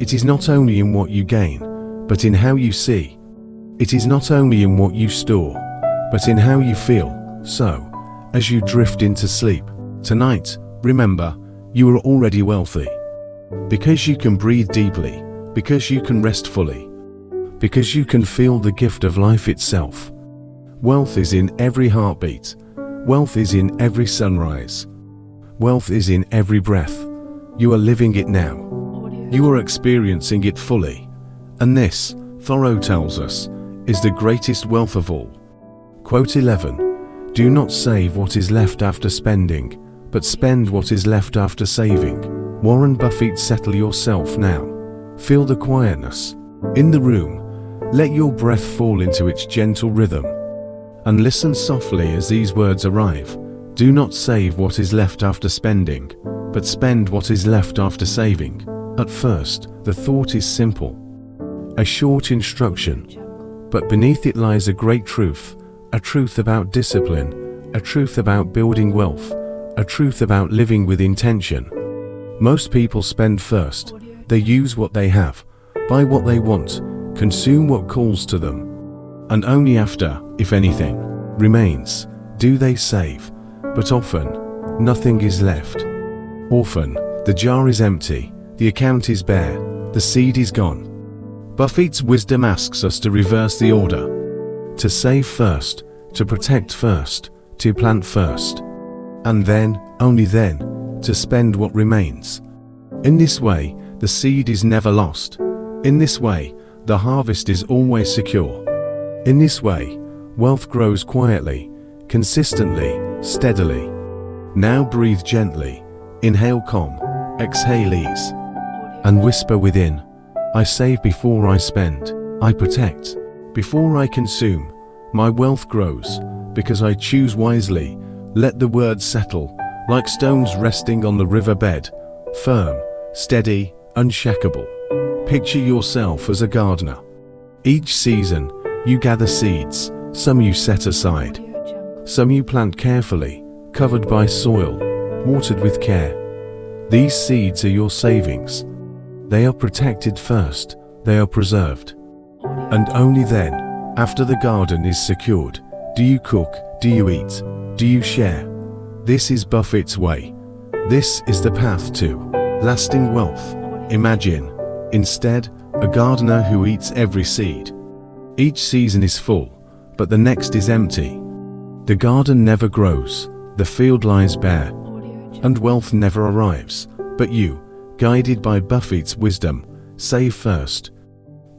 It is not only in what you gain, but in how you see. It is not only in what you store, but in how you feel. So, as you drift into sleep tonight, remember, you are already wealthy. Because you can breathe deeply, because you can rest fully, because you can feel the gift of life itself. Wealth is in every heartbeat. Wealth is in every sunrise. Wealth is in every breath. You are living it now. You are experiencing it fully. And this, Thoreau tells us, is the greatest wealth of all. Quote 11. Do not save what is left after spending, but spend what is left after saving. Warren Buffett. Settle yourself now. Feel the quietness in the room. Let your breath fall into its gentle rhythm. And listen softly as these words arrive. Do not save what is left after spending, but spend what is left after saving. At first, the thought is simple. A short instruction. But beneath it lies a great truth. A truth about discipline. A truth about building wealth. A truth about living with intention. Most people spend first. They use what they have, buy what they want, consume what calls to them. And only after, if anything, remains, do they save. But often, nothing is left. Often, the jar is empty, the account is bare, the seed is gone. Buffett's wisdom asks us to reverse the order. To save first, to protect first, to plant first. And then, only then, to spend what remains. In this way, the seed is never lost. In this way, the harvest is always secure. In this way, wealth grows quietly, consistently, steadily. Now breathe gently, inhale calm, exhale ease, and whisper within, I save before I spend, I protect before I consume. My wealth grows, because I choose wisely. Let the words settle, like stones resting on the riverbed, firm, steady, unshakable. Picture yourself as a gardener. Each season, you gather seeds, some you set aside. Some you plant carefully, covered by soil, watered with care. These seeds are your savings. They are protected first, they are preserved. And only then, after the garden is secured, do you cook, do you eat, do you share. This is Buffett's way. This is the path to lasting wealth. Imagine, instead, a gardener who eats every seed. Each season is full, but the next is empty. The garden never grows, the field lies bare, and wealth never arrives. But you, guided by Buffett's wisdom, save first,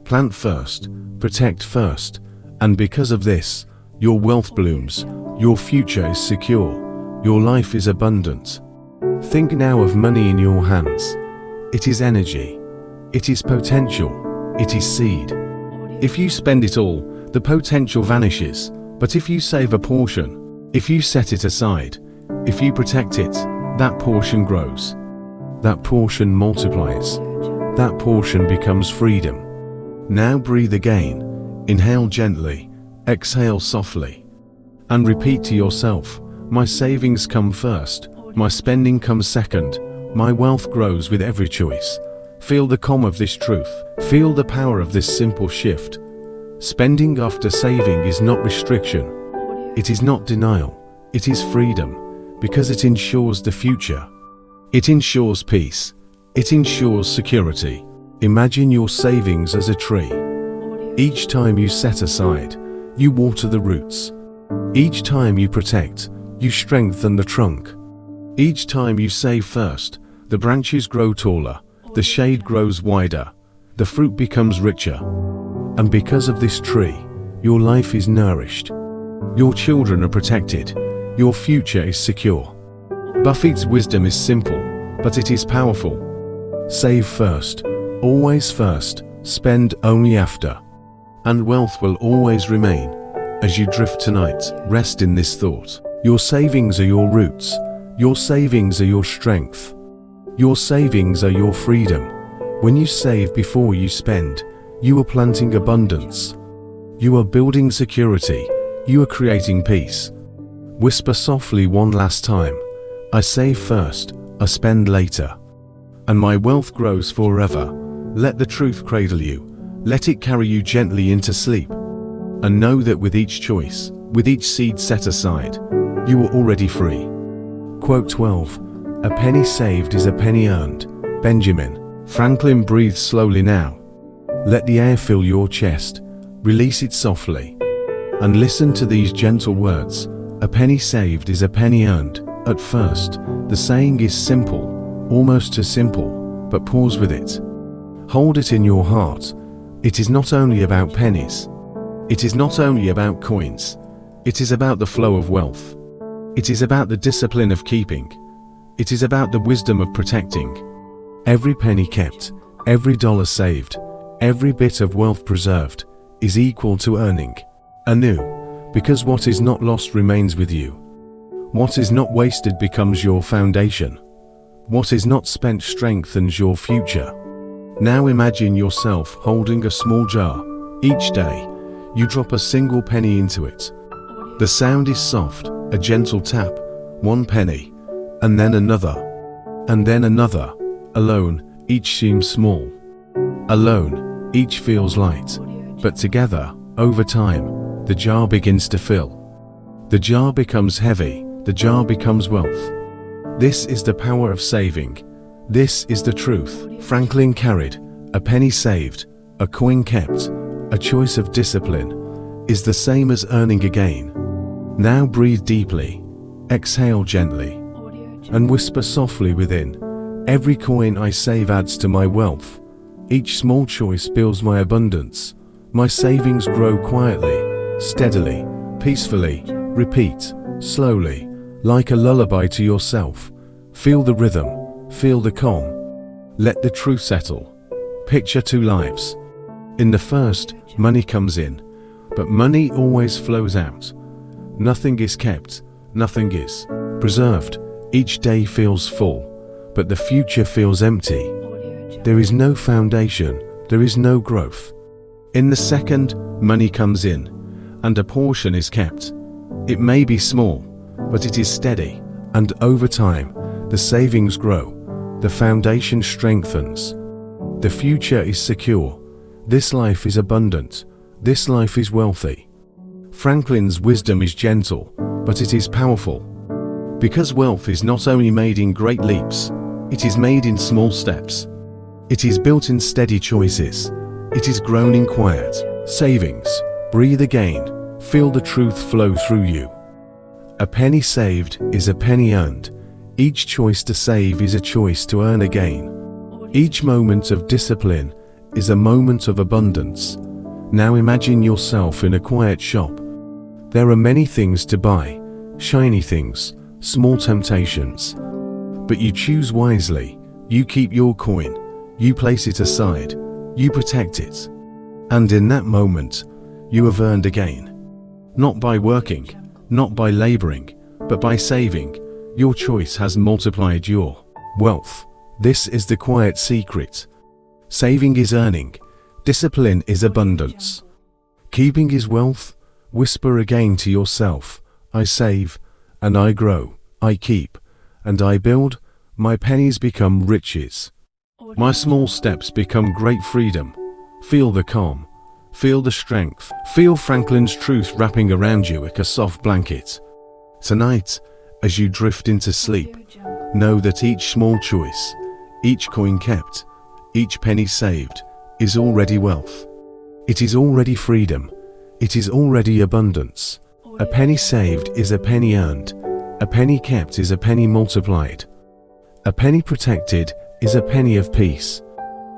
plant first, protect first, and because of this, your wealth blooms, your future is secure, your life is abundant. Think now of money in your hands. It is energy, it is potential, it is seed. If you spend it all, the potential vanishes. But if you save a portion, if you set it aside, if you protect it, that portion grows. That portion multiplies. That portion becomes freedom. Now breathe again. Inhale gently, exhale softly, and repeat to yourself, my savings come first, my spending comes second, my wealth grows with every choice. Feel the calm of this truth. Feel the power of this simple shift. Spending after saving is not restriction. It is not denial. It is freedom, because it ensures the future. It ensures peace. It ensures security. Imagine your savings as a tree. Each time you set aside, you water the roots. Each time you protect, you strengthen the trunk. Each time you save first, the branches grow taller, the shade grows wider, the fruit becomes richer. And because of this tree, your life is nourished. Your children are protected. Your future is secure. Buffett's wisdom is simple, but it is powerful. Save first, always first, spend only after. And wealth will always remain. As you drift tonight, rest in this thought. Your savings are your roots. Your savings are your strength. Your savings are your freedom. When you save before you spend, you are planting abundance. You are building security. You are creating peace. Whisper softly one last time. I save first, I spend later. And my wealth grows forever. Let the truth cradle you. Let it carry you gently into sleep. And know that with each choice, with each seed set aside, you are already free. Quote 12. A penny saved is a penny earned. Benjamin Franklin. Breathe slowly now. Let the air fill your chest. Release it softly. And listen to these gentle words. A penny saved is a penny earned. At first, the saying is simple, almost too simple, but pause with it. Hold it in your heart. It is not only about pennies. It is not only about coins. It is about the flow of wealth. It is about the discipline of keeping. It is about the wisdom of protecting. Every penny kept, every dollar saved, every bit of wealth preserved, is equal to earning anew, because what is not lost remains with you. What is not wasted becomes your foundation. What is not spent strengthens your future. Now imagine yourself holding a small jar. Each day, you drop a single penny into it. The sound is soft, a gentle tap, one penny, and then another, and then another. Alone, each seems small. Alone, each feels light. But together, over time, the jar begins to fill. The jar becomes heavy, the jar becomes wealth. This is the power of saving. This is the truth. Franklin carried, a penny saved, a coin kept, a choice of discipline, is the same as earning again. Now breathe deeply, exhale gently, and whisper softly within. Every coin I save adds to my wealth. Each small choice builds my abundance. My savings grow quietly, steadily, peacefully. Repeat, slowly, like a lullaby to yourself. Feel the rhythm, feel the calm. Let the truth settle. Picture two lives. In the first, money comes in, but money always flows out. Nothing is kept, nothing is preserved. Each day feels full, but the future feels empty. There is no foundation, there is no growth. In the second, money comes in, and a portion is kept. It may be small, but it is steady, and over time, the savings grow, the foundation strengthens. The future is secure. This life is abundant. This life is wealthy. Franklin's wisdom is gentle, but it is powerful. Because wealth is not only made in great leaps, it is made in small steps. It is built in steady choices. It is grown in quiet savings. Breathe again. Feel the truth flow through you. A penny saved is a penny earned. Each choice to save is a choice to earn again. Each moment of discipline is a moment of abundance. Now imagine yourself in a quiet shop. There are many things to buy, shiny things, small temptations. But you choose wisely. You keep your coin. You place it aside. You protect it. And in that moment, you have earned again. Not by working, not by laboring, but by saving. Your choice has multiplied your wealth. This is the quiet secret. Saving is earning. Discipline is abundance. Keeping is wealth. Whisper again to yourself, I save, and I grow, I keep, and I build. My pennies become riches. My small steps become great freedom. Feel the calm. Feel the strength. Feel Franklin's truth wrapping around you like a soft blanket. Tonight, as you drift into sleep, know that each small choice, each coin kept, each penny saved, is already wealth. It is already freedom. It is already abundance. A penny saved is a penny earned. A penny kept is a penny multiplied. A penny protected is a penny of peace.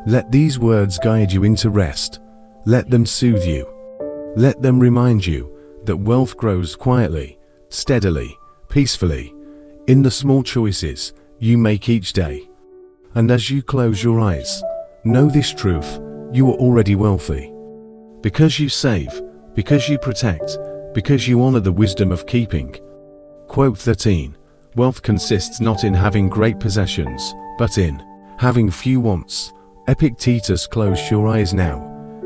Let these words guide you into rest. Let them soothe you. Let them remind you that wealth grows quietly, steadily, peacefully, in the small choices you make each day. And as you close your eyes, know this truth: you are already wealthy. Because you save, because you protect, because you honor the wisdom of keeping. Quote 13. Wealth consists not in having great possessions, but in having few wants. Epictetus. Close your eyes now.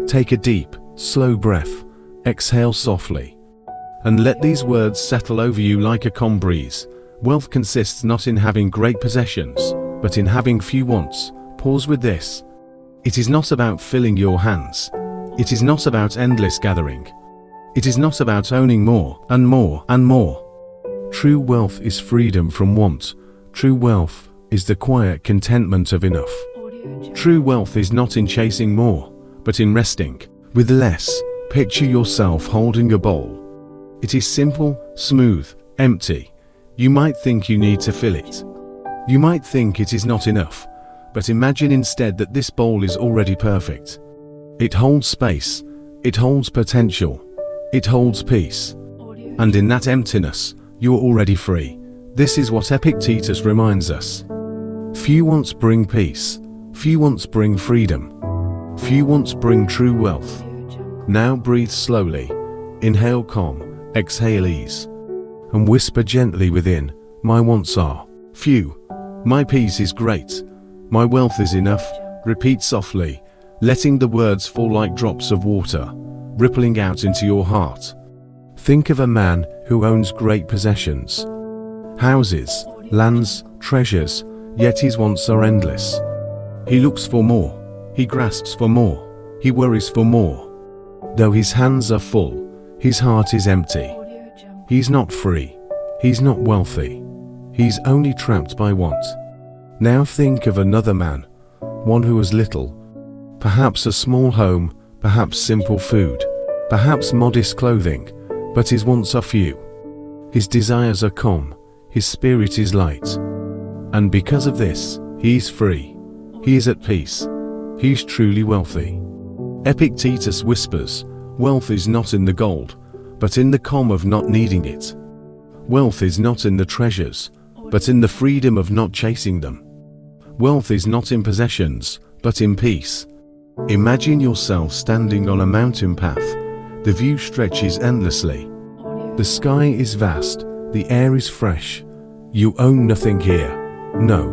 Take a deep, slow breath. Exhale softly. And let these words settle over you like a calm breeze. Wealth consists not in having great possessions, but in having few wants. Pause with this. It is not about filling your hands. It is not about endless gathering. It is not about owning more and more and more. True wealth is freedom from want. True wealth is the quiet contentment of enough. True wealth is not in chasing more, but in resting with less. Picture yourself holding a bowl. It is simple, smooth, empty. You might think you need to fill it. You might think it is not enough, but imagine instead that this bowl is already perfect. It holds space. It holds potential. It holds peace. And in that emptiness, you are already free. This is what Epictetus reminds us. Few wants bring peace. Few wants bring freedom. Few wants bring true wealth. Now breathe slowly. Inhale calm. Exhale ease. And whisper gently within, my wants are few. My peace is great. My wealth is enough. Repeat softly, letting the words fall like drops of water, rippling out into your heart. Think of a man who owns great possessions. Houses, lands, treasures, yet his wants are endless. He looks for more. He grasps for more. He worries for more. Though his hands are full, his heart is empty. He's not free. He's not wealthy. He's only trapped by want. Now think of another man, one who has little. Perhaps a small home, perhaps simple food, perhaps modest clothing, but his wants are few. His desires are calm. His spirit is light. And because of this, he is free. He is at peace. He is truly wealthy. Epictetus whispers, wealth is not in the gold, but in the calm of not needing it. Wealth is not in the treasures, but in the freedom of not chasing them. Wealth is not in possessions, but in peace. Imagine yourself standing on a mountain path. The view stretches endlessly. The sky is vast, the air is fresh. You own nothing here. No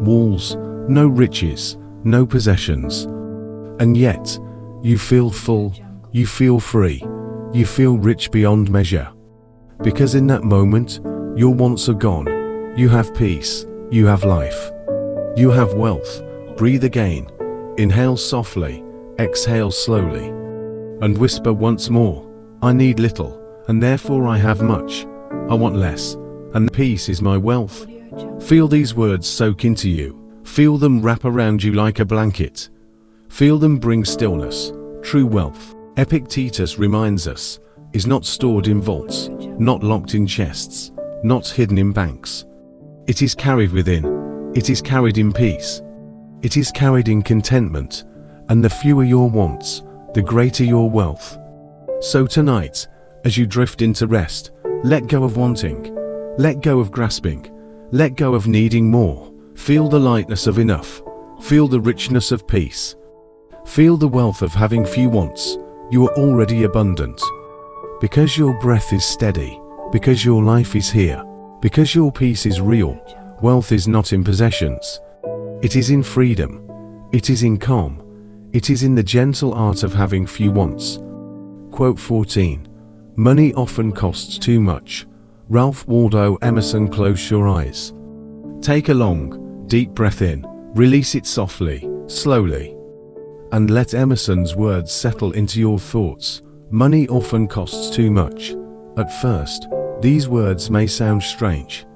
walls, no riches, no possessions. And yet, you feel full, you feel free, you feel rich beyond measure. Because in that moment, your wants are gone. You have peace, you have life. You have wealth. Breathe again. Inhale softly, exhale slowly. And whisper once more, I need little, and therefore I have much. I want less, and peace is my wealth. Feel these words soak into you. Feel them wrap around you like a blanket. Feel them bring stillness. True wealth, Epictetus reminds us, is not stored in vaults, not locked in chests, not hidden in banks. It is carried within. It is carried in peace. It is carried in contentment. And the fewer your wants, the greater your wealth. So tonight, as you drift into rest, let go of wanting. Let go of grasping. Let go of needing more. Feel the lightness of enough. Feel the richness of peace. Feel the wealth of having few wants. You are already abundant. Because your breath is steady. Because your life is here. Because your peace is real. Wealth is not in possessions. It is in freedom. It is in calm. It is in the gentle art of having few wants. Quote 14. Money often costs too much. Ralph Waldo Emerson. Close your eyes. Take a long, deep breath in, release it softly, slowly, and let Emerson's words settle into your thoughts. Money often costs too much. At first, these words may sound strange.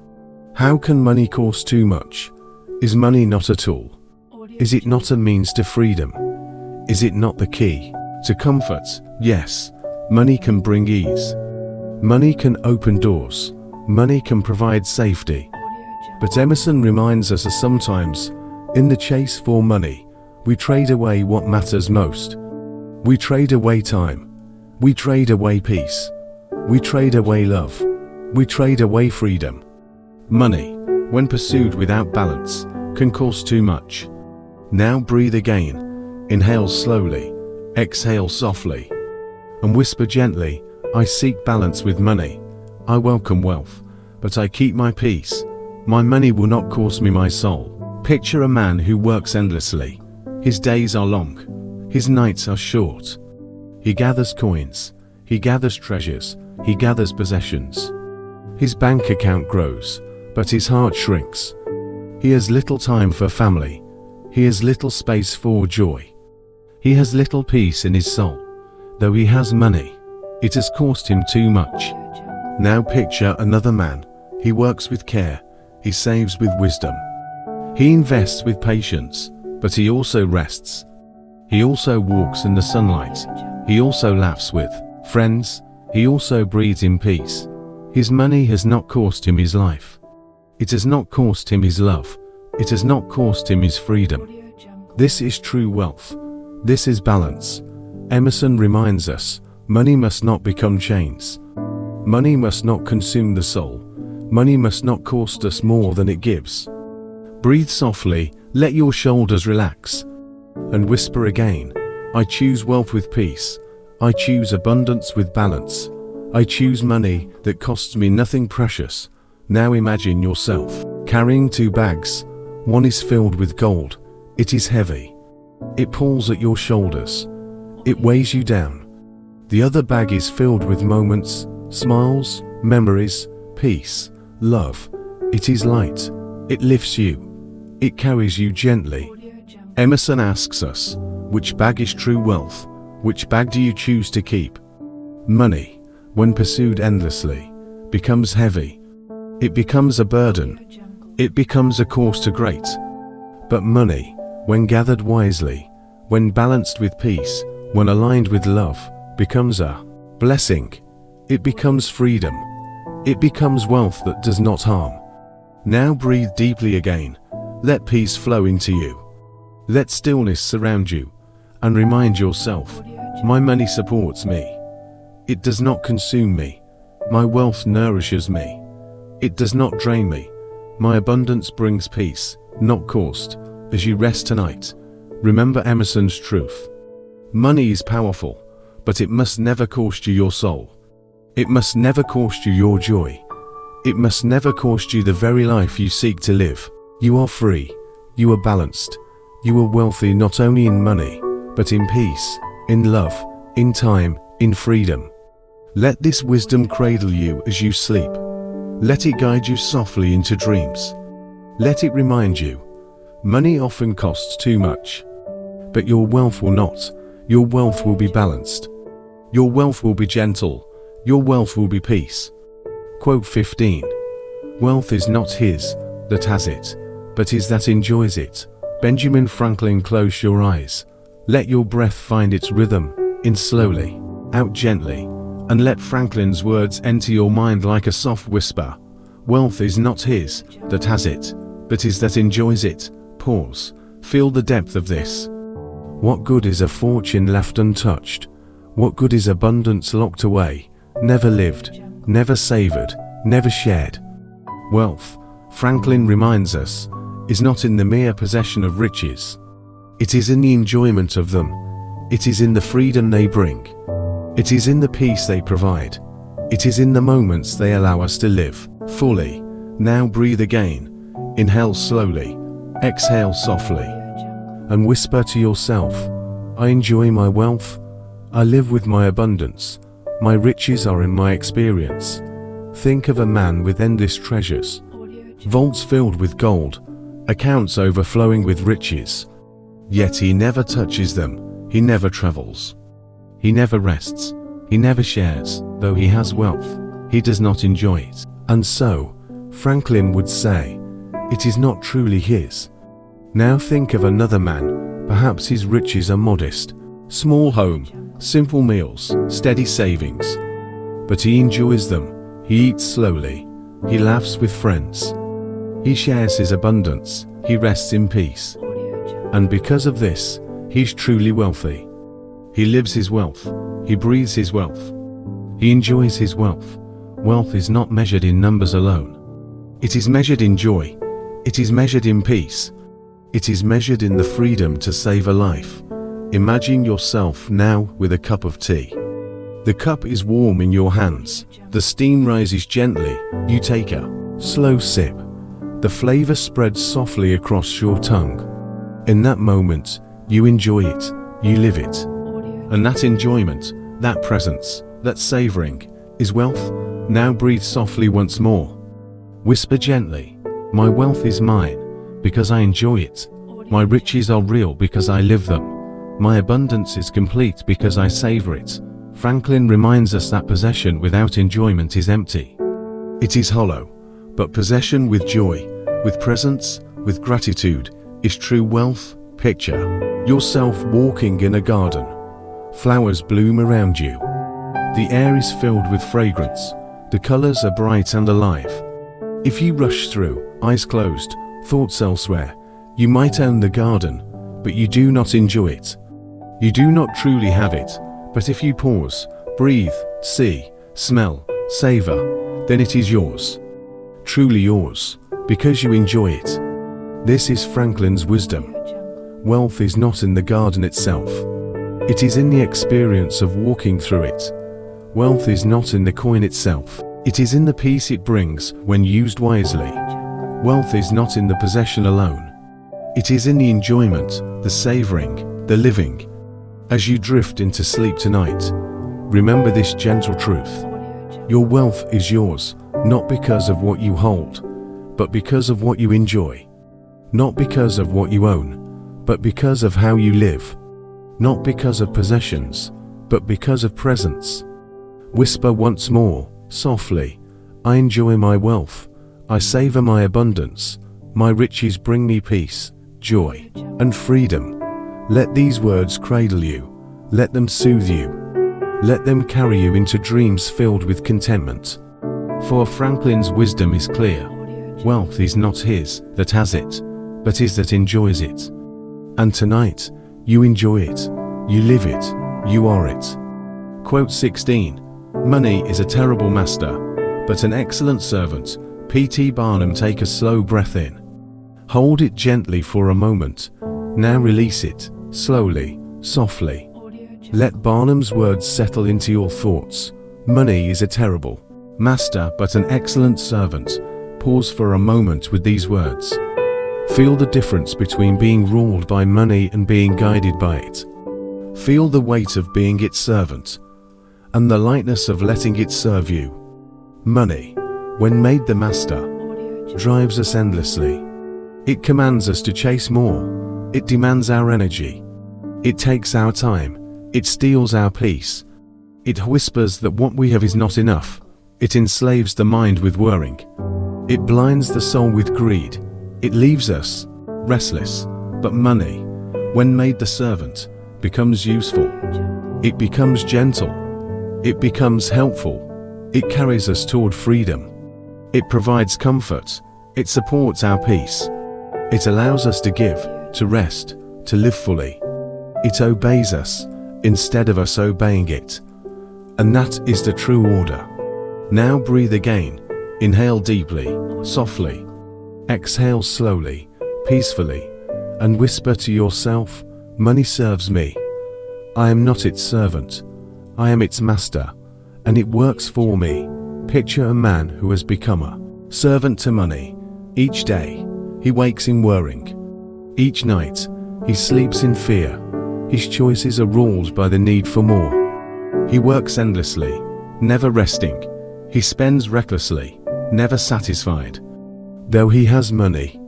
How can money cost too much? Is money not a tool? Is it not a means to freedom? Is it not the key to comfort? Yes, money can bring ease. Money can open doors. Money can provide safety. But Emerson reminds us that sometimes, in the chase for money, we trade away what matters most. We trade away time. We trade away peace. We trade away love. We trade away freedom. Money, when pursued without balance, can cost too much. Now breathe again. Inhale slowly, exhale softly, and whisper gently, I seek balance with money. I welcome wealth, but I keep my peace. My money will not cost me my soul. Picture a man who works endlessly. His days are long. His nights are short. He gathers coins. He gathers treasures. He gathers possessions. His bank account grows, but his heart shrinks. He has little time for family. He has little space for joy. He has little peace in his soul. Though he has money, it has cost him too much. Now picture another man. He works with care. He saves with wisdom. He invests with patience, but he also rests. He also walks in the sunlight. He also laughs with friends. He also breathes in peace. His money has not cost him his life. It has not cost him his love. It has not cost him his freedom. This is true wealth. This is balance. Emerson reminds us, money must not become chains. Money must not consume the soul. Money must not cost us more than it gives. Breathe softly, let your shoulders relax, and whisper again, I choose wealth with peace. I choose abundance with balance. I choose money that costs me nothing precious. Now imagine yourself carrying two bags. One is filled with gold. It is heavy. It pulls at your shoulders. It weighs you down. The other bag is filled with moments, smiles, memories, peace, love. It is light. It lifts you. It carries you gently. Emerson asks us, which bag is true wealth? Which bag do you choose to keep? Money, when pursued endlessly, becomes heavy. It becomes a burden. It becomes a cause to great. But money, when gathered wisely, when balanced with peace, when aligned with love, becomes a blessing. It becomes freedom. It becomes wealth that does not harm. Now breathe deeply again. Let peace flow into you. Let stillness surround you, and remind yourself, my money supports me. It does not consume me. My wealth nourishes me. It does not drain me. My abundance brings peace, not cost. As you rest tonight, remember Emerson's truth. Money is powerful, but it must never cost you your soul. It must never cost you your joy. It must never cost you the very life you seek to live. You are free. You are balanced. You are wealthy not only in money, but in peace, in love, in time, in freedom. Let this wisdom cradle you as you sleep. Let it guide you softly into dreams. Let it remind you, money often costs too much, but your wealth will not. Your wealth will be balanced. Your wealth will be gentle. Your wealth will be peace. Quote 15. Wealth is not his that has it, but his that enjoys it. Benjamin Franklin. Close your eyes. Let your breath find its rhythm, in slowly, out gently, and let Franklin's words enter your mind like a soft whisper. Wealth is not his that has it, but his that enjoys it. Pause. Feel the depth of this. What good is a fortune left untouched? What good is abundance locked away, never lived, never savored, never shared? Wealth, Franklin reminds us, is not in the mere possession of riches. It is in the enjoyment of them. It is in the freedom they bring. It is in the peace they provide. It is in the moments they allow us to live fully. Now breathe again. Inhale slowly, exhale softly, and whisper to yourself, I enjoy my wealth. I live with my abundance. My riches are in my experience. Think of a man with endless treasures, vaults filled with gold, accounts overflowing with riches. Yet he never touches them, he never travels. He never rests, he never shares. Though he has wealth, he does not enjoy it. And so, Franklin would say, it is not truly his. Now think of another man. Perhaps his riches are modest, small home, simple meals, steady savings. But he enjoys them, he eats slowly, he laughs with friends. He shares his abundance, he rests in peace. And because of this, he's truly wealthy. He lives his wealth, he breathes his wealth. He enjoys his wealth. Wealth is not measured in numbers alone. It is measured in joy. It is measured in peace. It is measured in the freedom to save a life. Imagine yourself now with a cup of tea. The cup is warm in your hands. The steam rises gently. You take a slow sip. The flavor spreads softly across your tongue. In that moment, you enjoy it. You live it. And that enjoyment, that presence, that savoring, is wealth. Now breathe softly once more. Whisper gently, my wealth is mine, because I enjoy it. My riches are real because I live them. My abundance is complete because I savor it. Franklin reminds us that possession without enjoyment is empty. It is hollow, but possession with joy, with presence, with gratitude, is true wealth. Picture yourself walking in a garden. Flowers bloom around you. The air is filled with fragrance. The colors are bright and alive. If you rush through, eyes closed, thoughts elsewhere, you might own the garden, but you do not enjoy it. You do not truly have it, but if you pause, breathe, see, smell, savor, then it is yours. Truly yours, because you enjoy it. This is Franklin's wisdom. Wealth is not in the garden itself. It is in the experience of walking through it. Wealth is not in the coin itself. It is in the peace it brings when used wisely. Wealth is not in the possession alone. It is in the enjoyment, the savoring, the living. As you drift into sleep tonight, remember this gentle truth. Your wealth is yours, not because of what you hold, but because of what you enjoy. Not because of what you own, but because of how you live. Not because of possessions, but because of presence. Whisper once more, softly, I enjoy my wealth. I savor my abundance. My riches bring me peace, joy, and freedom. Let these words cradle you. Let them soothe you. Let them carry you into dreams filled with contentment. For Franklin's wisdom is clear. Wealth is not his that has it, but his that enjoys it. And tonight, you enjoy it. You live it. You are it. Quote 16. Money is a terrible master, but an excellent servant. P.T. Barnum. Take a slow breath in. Hold it gently for a moment. Now release it, slowly, softly. Let Barnum's words settle into your thoughts. Money is a terrible master, but an excellent servant. Pause for a moment with these words. Feel the difference between being ruled by money and being guided by it. Feel the weight of being its servant, and the lightness of letting it serve you. Money, when made the master, drives us endlessly. It commands us to chase more. It demands our energy. It takes our time. It steals our peace. It whispers that what we have is not enough. It enslaves the mind with worrying. It blinds the soul with greed. It leaves us restless. But money, when made the servant, becomes useful. It becomes gentle. It becomes helpful. It carries us toward freedom. It provides comfort. It supports our peace. It allows us to give, to rest, to live fully. It obeys us instead of us obeying it. And that is the true order. Now breathe again. Inhale deeply, softly. Exhale slowly, peacefully, and whisper to yourself, money serves me. I am not its servant. I am its master, and it works for me. Picture a man who has become a servant to money. Each day, he wakes in worrying. Each night, he sleeps in fear. His choices are ruled by the need for more. He works endlessly, never resting. He spends recklessly, never satisfied. Though he has money,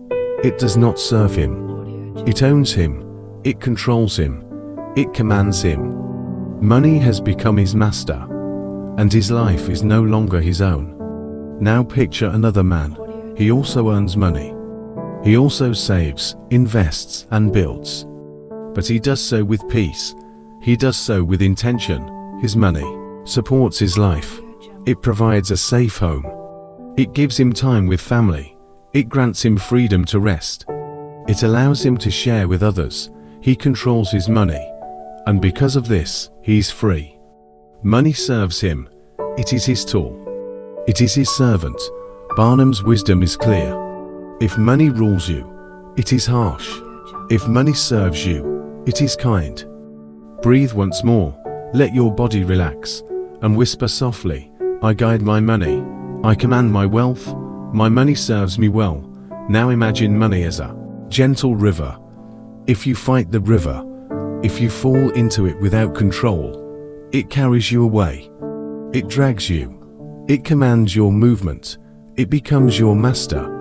it does not serve him. It owns him, it controls him, it commands him. Money has become his master, and his life is no longer his own. Now picture another man. He also earns money. He also saves, invests, and builds. But he does so with peace. He does so with intention. His money supports his life. It provides a safe home. It gives him time with family. It grants him freedom to rest. It allows him to share with others. He controls his money, and because of this, he is free. Money serves him. It is his tool. It is his servant. Barnum's wisdom is clear. If money rules you, it is harsh. If money serves you, it is kind. Breathe once more, let your body relax, and whisper softly, I guide my money, I command my wealth, my money serves me well. Now imagine money as a gentle river. If you fight the river, if you fall into it without control, it carries you away. It drags you. It commands your movement. It becomes your master.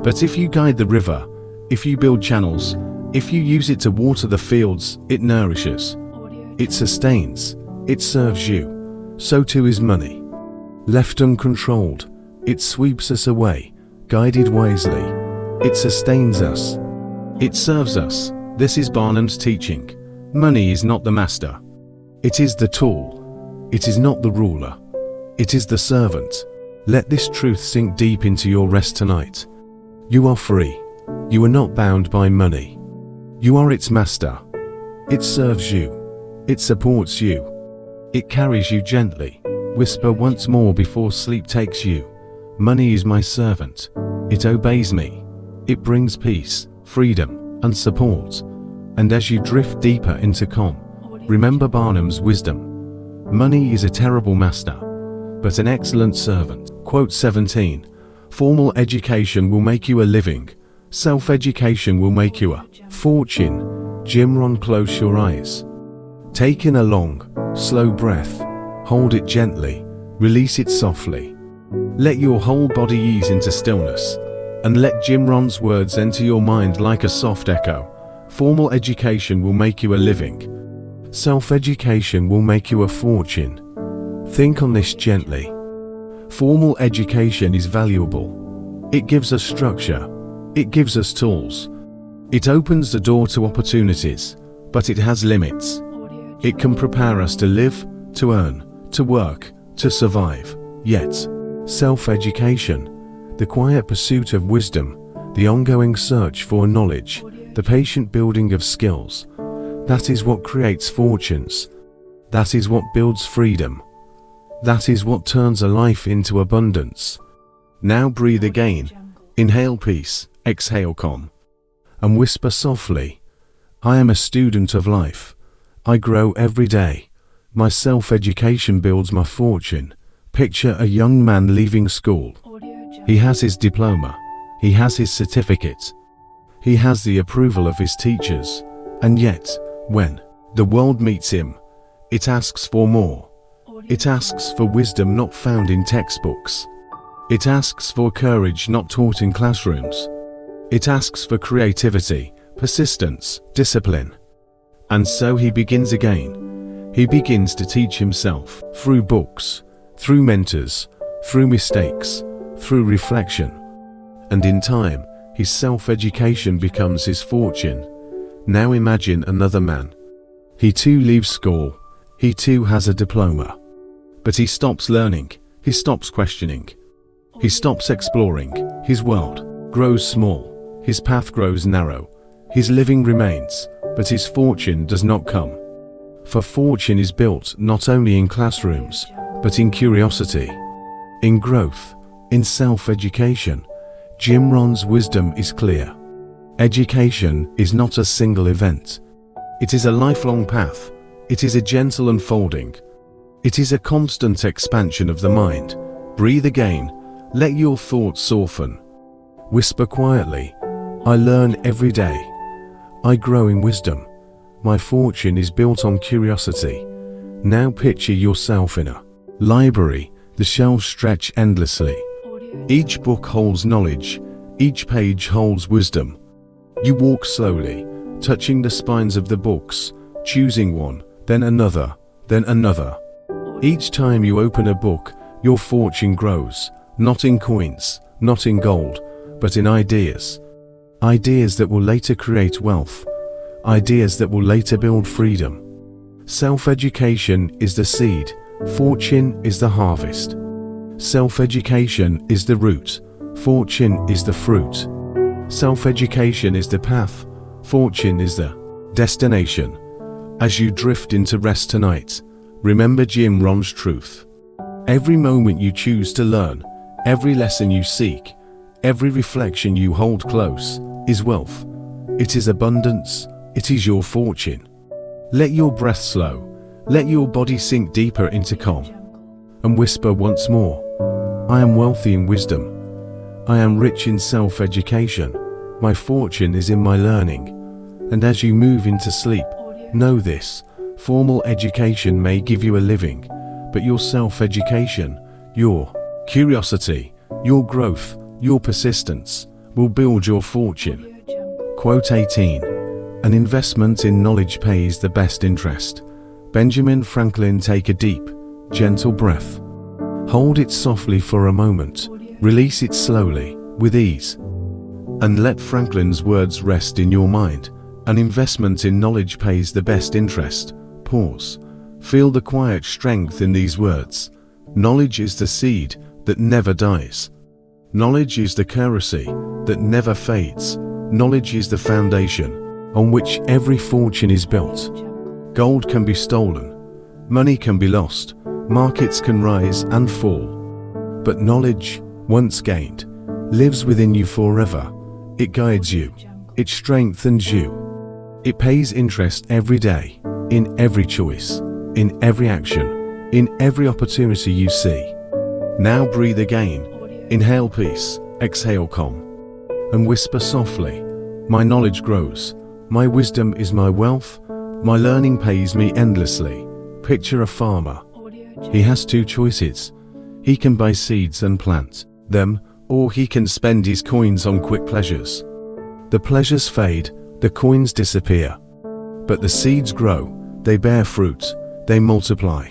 But if you guide the river, if you build channels, if you use it to water the fields, it nourishes. It sustains. It serves you. So too is money. Left uncontrolled, it sweeps us away. Guided wisely, it sustains us. It serves us. This is Barnum's teaching. Money is not the master. It is the tool. It is not the ruler. It is the servant. Let this truth sink deep into your rest tonight. You are free. You are not bound by money. You are its master. It serves you. It supports you. It carries you gently. Whisper once more before sleep takes you. Money is my servant. It obeys me. It brings peace, freedom, and support. And as you drift deeper into calm, remember Barnum's wisdom. Money is a terrible master, but an excellent servant. Quote 17. Formal education will make you a living. Self-education will make you a fortune. Jim Rohn. Close your eyes. Take in a long, slow breath. Hold it gently. Release it softly. Let your whole body ease into stillness, and let Jim Rohn's words enter your mind like a soft echo. Formal education will make you a living. Self-education will make you a fortune. Think on this gently. Formal education is valuable. It gives us structure. It gives us tools. It opens the door to opportunities, but it has limits. It can prepare us to live, to earn, to work, to survive. Yet, self-education, the quiet pursuit of wisdom, the ongoing search for knowledge, the patient building of skills, that is what creates fortunes. That is what builds freedom. That is what turns a life into abundance. Now breathe again. Inhale peace, exhale calm, and whisper softly, I am a student of life. I grow every day. My self-education builds my fortune. Picture a young man leaving school. He has his diploma. He has his certificate. He has the approval of his teachers. And yet, when the world meets him, it asks for more. It asks for wisdom not found in textbooks. It asks for courage not taught in classrooms. It asks for creativity, persistence, discipline. And so he begins again. He begins to teach himself through books, through mentors, through mistakes, through reflection. And in time, his self-education becomes his fortune. Now imagine another man. He too leaves school. He too has a diploma. But he stops learning. He stops questioning. He stops exploring. His world grows small. His path grows narrow. His living remains, but his fortune does not come. For fortune is built not only in classrooms, but in curiosity, in growth, in self-education. Jim Rohn's wisdom is clear. Education is not a single event. It is a lifelong path. It is a gentle unfolding. It is a constant expansion of the mind. Breathe again. Let your thoughts soften. Whisper quietly, I learn every day. I grow in wisdom. My fortune is built on curiosity. Now picture yourself in a library. The shelves stretch endlessly. Each book holds knowledge. Each page holds wisdom. You walk slowly, touching the spines of the books, choosing one, then another, then another. Each time you open a book, your fortune grows, not in coins, not in gold, but in ideas. Ideas that will later create wealth. Ideas that will later build freedom. Self-education is the seed. Fortune is the harvest. Self-education is the root. Fortune is the fruit. Self-education is the path. Fortune is the destination. As you drift into rest tonight, remember Jim Rohn's truth. Every moment you choose to learn, every lesson you seek, every reflection you hold close, is wealth. It is abundance. It is your fortune. Let your breath slow. Let your body sink deeper into calm. And whisper once more, I am wealthy in wisdom. I am rich in self-education. My fortune is in my learning. And as you move into sleep, know this, formal education may give you a living, but your self-education, your curiosity, your growth, your persistence, will build your fortune. Quote 18. An investment in knowledge pays the best interest. Benjamin Franklin. Take a deep, gentle breath. Hold it softly for a moment. Release it slowly, with ease. And let Franklin's words rest in your mind. An investment in knowledge pays the best interest. Pause. Feel the quiet strength in these words. Knowledge is the seed that never dies. Knowledge is the currency that never fades. Knowledge is the foundation on which every fortune is built. Gold can be stolen, money can be lost, markets can rise and fall. But knowledge, once gained, lives within you forever. It guides you, it strengthens you. It pays interest every day, in every choice, in every action, in every opportunity you see. Now breathe again. Inhale peace, exhale calm, and whisper softly, my knowledge grows, my wisdom is my wealth, my learning pays me endlessly. Picture a farmer. He has two choices. He can buy seeds and plant them, or he can spend his coins on quick pleasures. The pleasures fade, the coins disappear. But the seeds grow, they bear fruit, they multiply.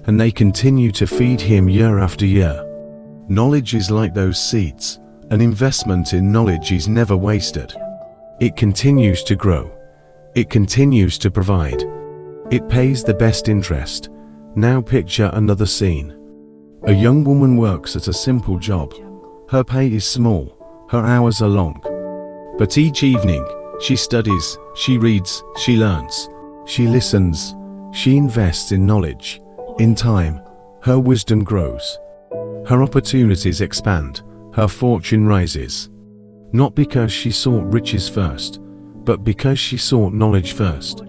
And they continue to feed him year after year. Knowledge is like those seeds. An investment in knowledge is never wasted. It continues to grow. It continues to provide. It pays the best interest. Now picture another scene. A young woman works at a simple job. Her pay is small, her hours are long. But each evening, she studies, she reads, she learns, she listens, she invests in knowledge. In time, her wisdom grows. Her opportunities expand, her fortune rises. Not because she sought riches first, but because she sought knowledge first.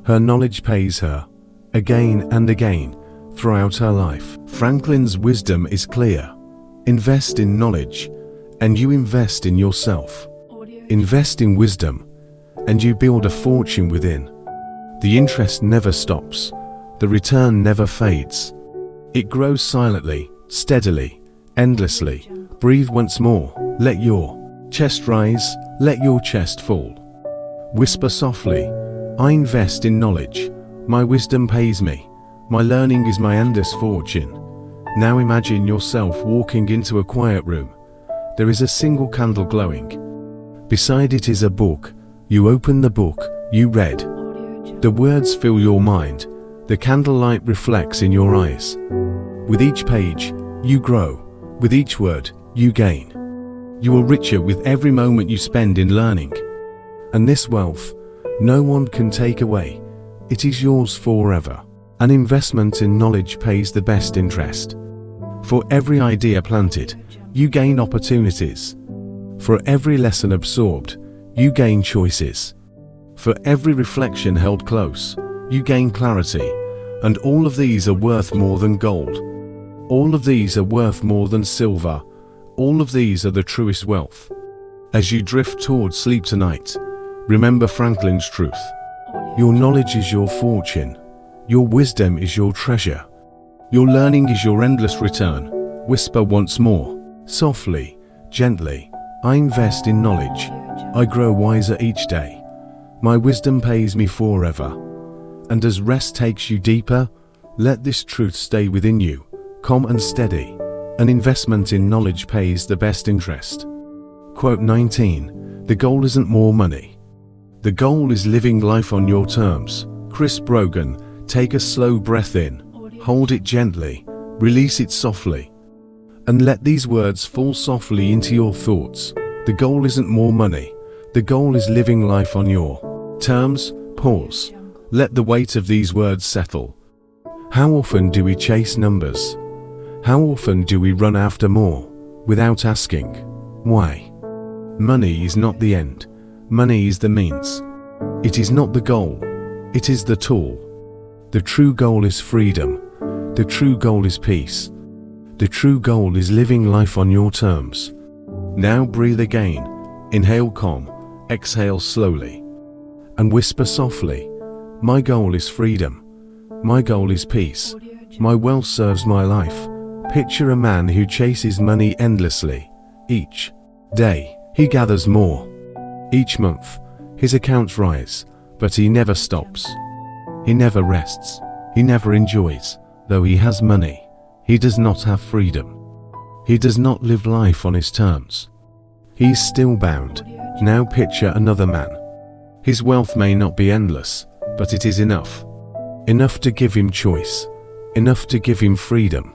Her knowledge pays her, again and again, throughout her life. Franklin's wisdom is clear. Invest in knowledge, and you invest in yourself. Invest in wisdom, and you build a fortune within. The interest never stops. The return never fades. It grows silently, steadily, endlessly. Breathe once more. Let your chest rise, let your chest fall. Whisper softly, I invest in knowledge. My wisdom pays me. My learning is my endless fortune. Now imagine yourself walking into a quiet room. There is a single candle glowing. Beside it is a book. You open the book, you read. The words fill your mind. The candlelight reflects in your eyes. With each page, you grow. With each word, you gain. You are richer with every moment you spend in learning. And this wealth, no one can take away. It is yours forever. An investment in knowledge pays the best interest. For every idea planted, you gain opportunities. For every lesson absorbed, you gain choices. For every reflection held close, you gain clarity. And all of these are worth more than gold. All of these are worth more than silver. All of these are the truest wealth. As you drift towards sleep tonight, remember Franklin's truth. Your knowledge is your fortune. Your wisdom is your treasure. Your learning is your endless return. Whisper once more, softly, gently. I invest in knowledge. I grow wiser each day. My wisdom pays me forever. And as rest takes you deeper, let this truth stay within you, calm and steady. An investment in knowledge pays the best interest. Quote 19. The goal isn't more money. The goal is living life on your terms. Chris Brogan. Take a slow breath in, hold it gently, release it softly, and let these words fall softly into your thoughts. The goal isn't more money. The goal is living life on your terms. Pause. Let the weight of these words settle. How often do we chase numbers? How often do we run after more, without asking, why? Money is not the end. Money is the means. It is not the goal. It is the tool. The true goal is freedom. The true goal is peace. The true goal is living life on your terms. Now breathe again. Inhale calm, exhale slowly, and whisper softly, my goal is freedom. My goal is peace. My wealth serves my life. Picture a man who chases money endlessly. Each day, he gathers more. Each month, his accounts rise, but he never stops. He never rests. He never enjoys. Though he has money, he does not have freedom. He does not live life on his terms. He is still bound. Now picture another man. His wealth may not be endless, but it is enough. Enough to give him choice. Enough to give him freedom.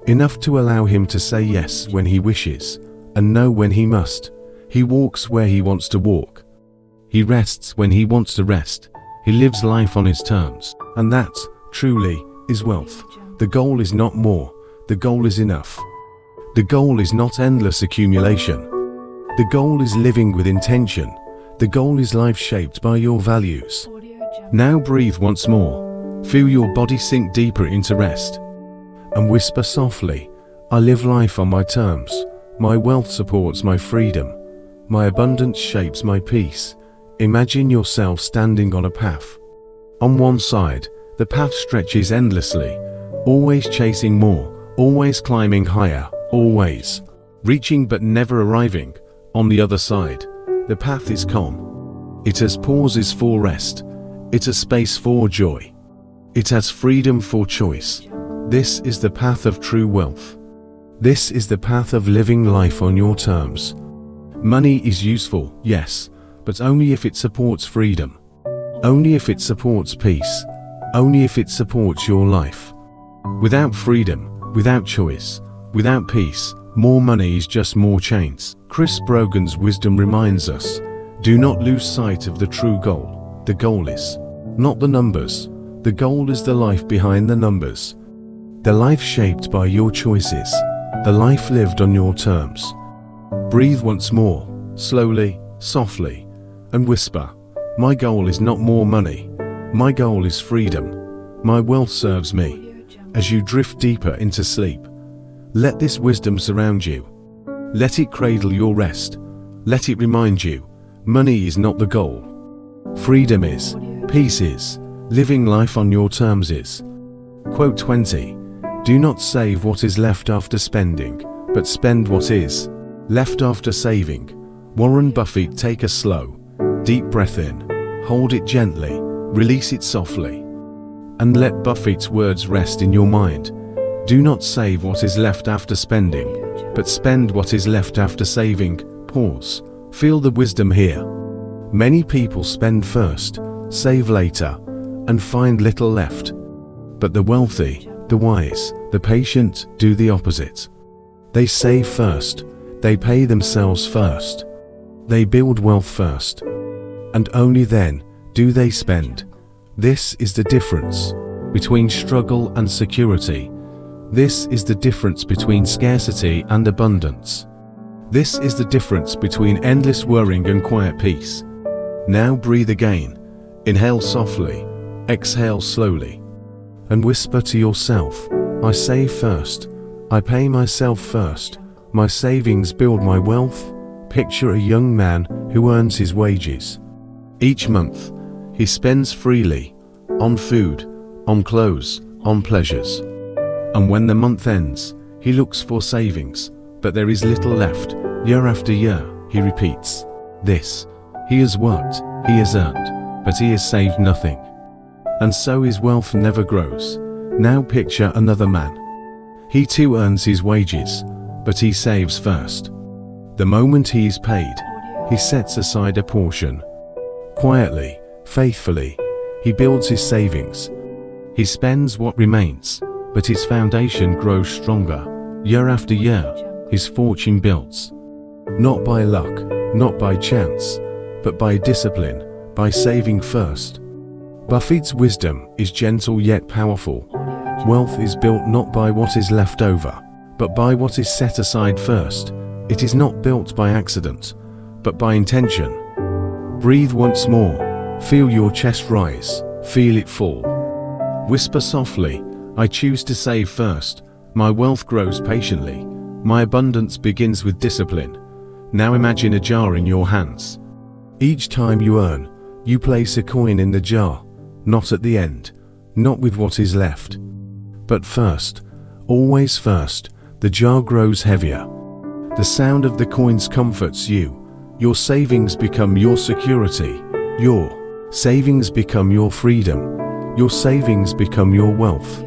Enough to allow him to say yes when he wishes, and no when he must. He walks where he wants to walk. He rests when he wants to rest. He lives life on his terms, and that, truly, is wealth. The goal is not more, the goal is enough. The goal is not endless accumulation. The goal is living with intention. The goal is life shaped by your values. Now breathe once more. Feel your body sink deeper into rest. And whisper softly, I live life on my terms. My wealth supports my freedom. My abundance shapes my peace. Imagine yourself standing on a path. On one side, the path stretches endlessly, always chasing more, always climbing higher, always reaching but never arriving. On the other side, the path is calm. It has pauses for rest. It has space for joy. It has freedom for choice. This is the path of true wealth. This is the path of living life on your terms. Money is useful, yes, but only if it supports freedom. Only if it supports peace. Only if it supports your life. Without freedom, without choice, without peace, more money is just more chains. Chris Brogan's wisdom reminds us, do not lose sight of the true goal. The goal is not the numbers. The goal is the life behind the numbers. The life shaped by your choices. The life lived on your terms. Breathe once more, slowly, softly, and whisper, my goal is not more money. My goal is freedom. My wealth serves me. As you drift deeper into sleep, let this wisdom surround you. Let it cradle your rest. Let it remind you, money is not the goal. Freedom is, peace is, living life on your terms is. Quote 20. Do not save what is left after spending, but spend what is left after saving. Warren Buffett. Take a slow, deep breath in, hold it gently, release it softly, and let Buffett's words rest in your mind. Do not save what is left after spending, but spend what is left after saving. Pause. Feel the wisdom here. Many people spend first, save later, and find little left. But the wealthy, the wise, the patient do the opposite. They save first. They pay themselves first. They build wealth first. And only then do they spend. This is the difference between struggle and security. This is the difference between scarcity and abundance. This is the difference between endless worrying and quiet peace. Now breathe again. Inhale softly, exhale slowly, and whisper to yourself, I save first. I pay myself first. My savings build my wealth. Picture a young man who earns his wages. Each month, He spends freely, on food, on clothes, on pleasures. And when the month ends, he looks for savings, but there is little left. Year after year, he repeats this. He has worked, he has earned, but he has saved nothing. And so his wealth never grows. Now picture another man. He too earns his wages, but he saves first. The moment he is paid, he sets aside a portion. Quietly, faithfully, he builds his savings. He spends what remains, but his foundation grows stronger. Year after year, his fortune builds. Not by luck, not by chance, but by discipline, by saving first. Buffett's wisdom is gentle yet powerful. Wealth is built not by what is left over, but by what is set aside first. It is not built by accident, but by intention. Breathe once more, feel your chest rise, feel it fall. Whisper softly, I choose to save first. My wealth grows patiently. My abundance begins with discipline. Now imagine a jar in your hands. Each time you earn, you place a coin in the jar, not at the end, not with what is left. But first, always first, the jar grows heavier. The sound of the coins comforts you. Your savings become your security. Your savings become your freedom. Your savings become your wealth.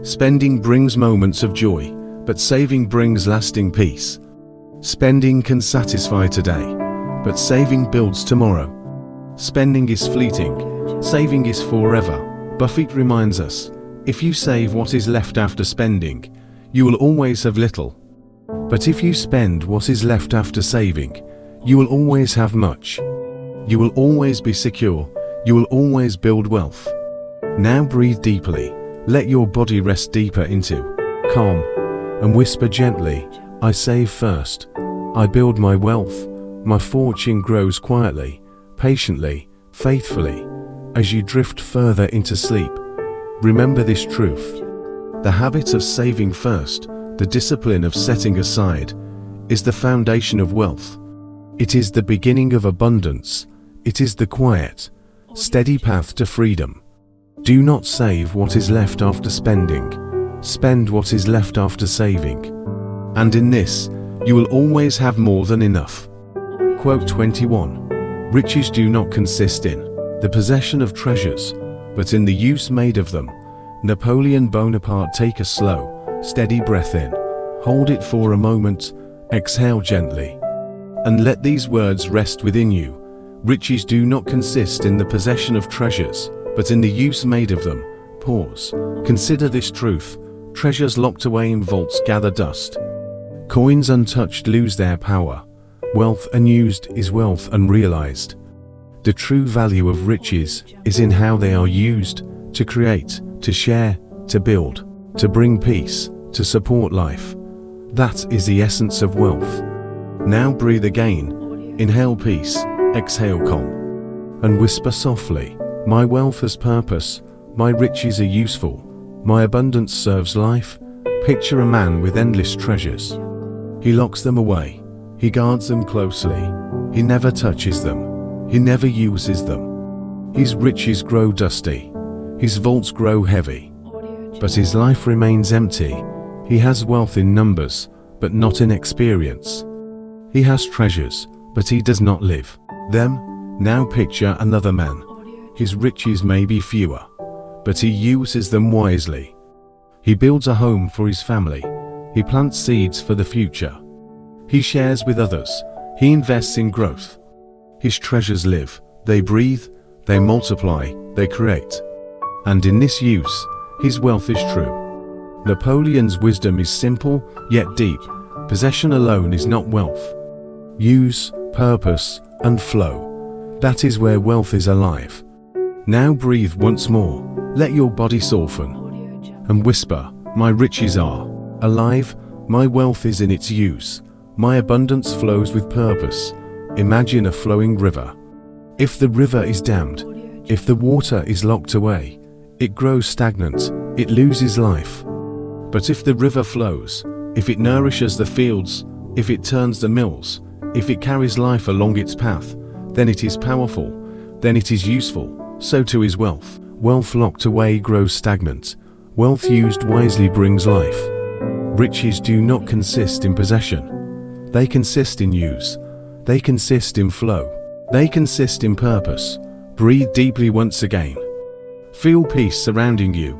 Spending brings moments of joy, but saving brings lasting peace. Spending can satisfy today, but saving builds tomorrow. Spending is fleeting, saving is forever. Buffett reminds us, if you save what is left after spending, you will always have little. But if you spend what is left after saving, you will always have much. You will always be secure. You will always build wealth. Now breathe deeply. Let your body rest deeper into calm and whisper gently, I save first. I build my wealth. My fortune grows quietly, patiently, faithfully. As you drift further into sleep, remember this truth. The habit of saving first, the discipline of setting aside, is the foundation of wealth. It is the beginning of abundance. It is the quiet, steady path to freedom. Do not save what is left after spending. Spend what is left after saving. And in this, you will always have more than enough. Quote 21. Riches do not consist in the possession of treasures, but in the use made of them. Napoleon Bonaparte. Take a slow, steady breath in. Hold it for a moment, exhale gently. And let these words rest within you. Riches do not consist in the possession of treasures, but in the use made of them. Pause. Consider this truth. Treasures locked away in vaults gather dust. Coins untouched lose their power. Wealth unused is wealth unrealized. The true value of riches is in how they are used to create, to share, to build, to bring peace, to support life. That is the essence of wealth. Now breathe again. Inhale peace, exhale calm, and whisper softly, my wealth has purpose, my riches are useful, my abundance serves life. Picture a man with endless treasures. He locks them away. He guards them closely. He never touches them. He never uses them. His riches grow dusty. His vaults grow heavy. But his life remains empty. He has wealth in numbers, but not in experience. He has treasures, but he does not live them. Now picture another man. His riches may be fewer, but he uses them wisely. He builds a home for his family. He plants seeds for the future. He shares with others. He invests in growth. His treasures live. They breathe. They multiply. They create. And in this use, his wealth is true. Napoleon's wisdom is simple, yet deep. Possession alone is not wealth. Use, purpose, and flow. That is where wealth is alive. Now breathe once more. Let your body soften. And whisper, my riches are alive. My wealth is in its use. My abundance flows with purpose. Imagine a flowing river. If the river is dammed, if the water is locked away, it grows stagnant, it loses life. But if the river flows, if it nourishes the fields, if it turns the mills, if it carries life along its path, then it is powerful, then it is useful. so too is wealth. Wealth locked away grows stagnant. Wealth used wisely brings life. Riches do not consist in possession. They consist in use. They consist in flow. They consist in purpose. Breathe deeply once again. Feel peace surrounding you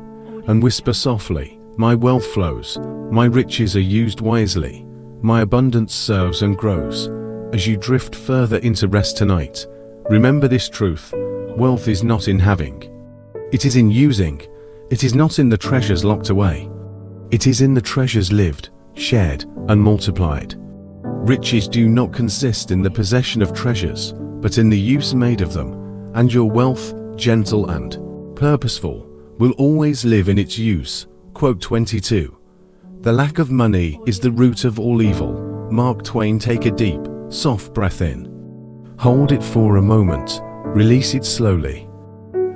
and whisper softly, my wealth flows, my riches are used wisely, my abundance serves and grows. As you drift further into rest tonight, remember this truth: wealth is not in having. It is in using. It is not in the treasures locked away. It is in the treasures lived, shared, and multiplied. Riches do not consist in the possession of treasures, but in the use made of them, and your wealth, gentle and purposeful, will always live in its use. Quote 22. The lack of money is the root of all evil. Mark Twain. Take a deep, soft breath in. Hold it for a moment, release it slowly,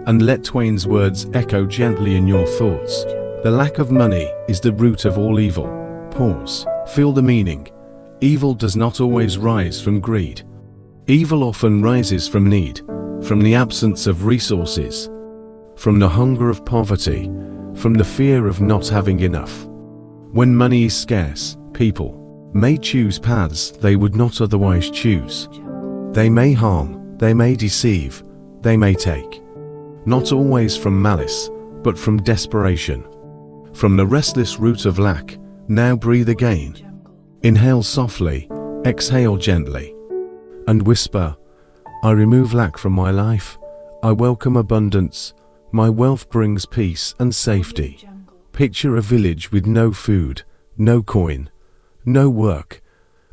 and let Twain's words echo gently in your thoughts. The lack of money is the root of all evil. Pause. Feel the meaning. Evil does not always rise from greed. Evil often rises from need, from the absence of resources, from the hunger of poverty, from the fear of not having enough. When money is scarce, people may choose paths they would not otherwise choose. They may harm, they may deceive, they may take. Not always from malice, but from desperation. From the restless root of lack, now breathe again. Inhale softly, exhale gently, and whisper, I remove lack from my life. I welcome abundance. My wealth brings peace and safety. Picture a village with no food, no coin, no work.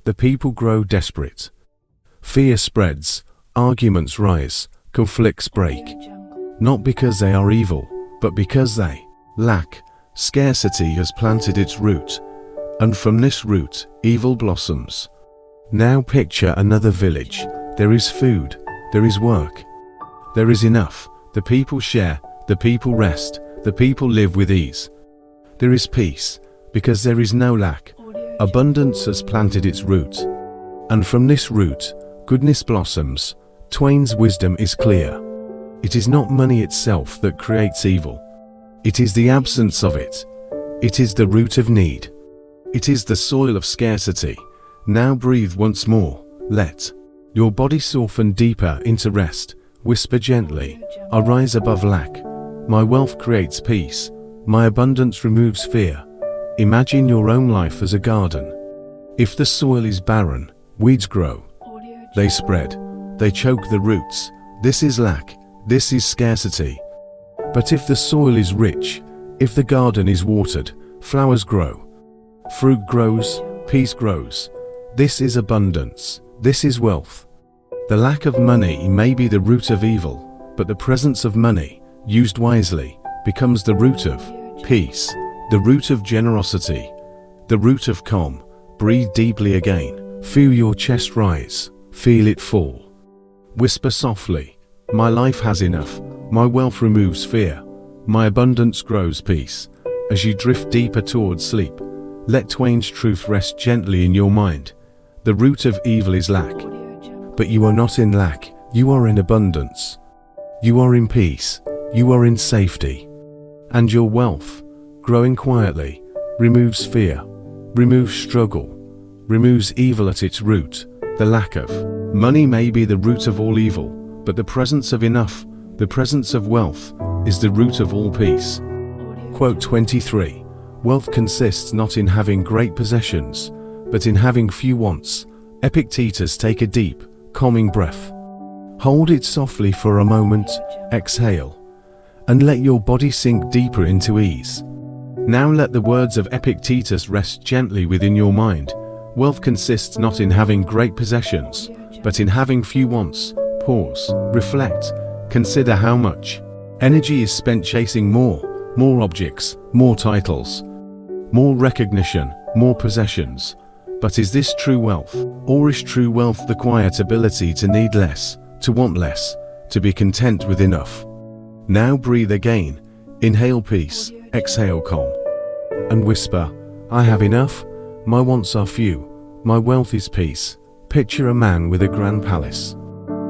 The people grow desperate. Fear spreads, arguments rise, conflicts break. Not because they are evil, but because they lack. Scarcity has planted its root, and from this root, evil blossoms. Now picture another village. There is food, there is work, there is enough. The people share, the people rest, the people live with ease. There is peace, because there is no lack. Abundance has planted its root, and from this root, goodness blossoms. Twain's wisdom is clear. It is not money itself that creates evil. It is the absence of it. It is the root of need. It is the soil of scarcity. Now breathe once more. Let your body soften deeper into rest. Whisper gently, I rise above lack. My wealth creates peace. My abundance removes fear. Imagine your own life as a garden. If the soil is barren, weeds grow. They spread. They choke the roots. This is lack. This is scarcity. But if the soil is rich, if the garden is watered, flowers grow. Fruit grows, peace grows. This is abundance. This is wealth. The lack of money may be the root of evil, but the presence of money, used wisely, becomes the root of peace, the root of generosity, the root of calm. Breathe deeply again. Feel your chest rise. Feel it fall. Whisper softly, my life has enough. My wealth removes fear. My abundance grows peace. As you drift deeper towards sleep, let Twain's truth rest gently in your mind. The root of evil is lack. But you are not in lack. You are in abundance. You are in peace. You are in safety. And your wealth, growing quietly, removes fear, removes struggle, removes evil at its root. The lack of money may be the root of all evil, but the presence of enough, the presence of wealth, is the root of all peace. Quote 23. Wealth consists not in having great possessions, but in having few wants. Epictetus. Take a deep, calming breath. Hold it softly for a moment, exhale, and let your body sink deeper into ease. Now let the words of Epictetus rest gently within your mind. Wealth consists not in having great possessions, but in having few wants. Pause, reflect, consider how much energy is spent chasing more objects, more titles, more recognition, more possessions. But is this true wealth? Or is true wealth the quiet ability to need less, to want less, to be content with enough? Now breathe again. Inhale peace, exhale calm, and whisper, I have enough. My wants are few. My wealth is peace. Picture a man with a grand palace.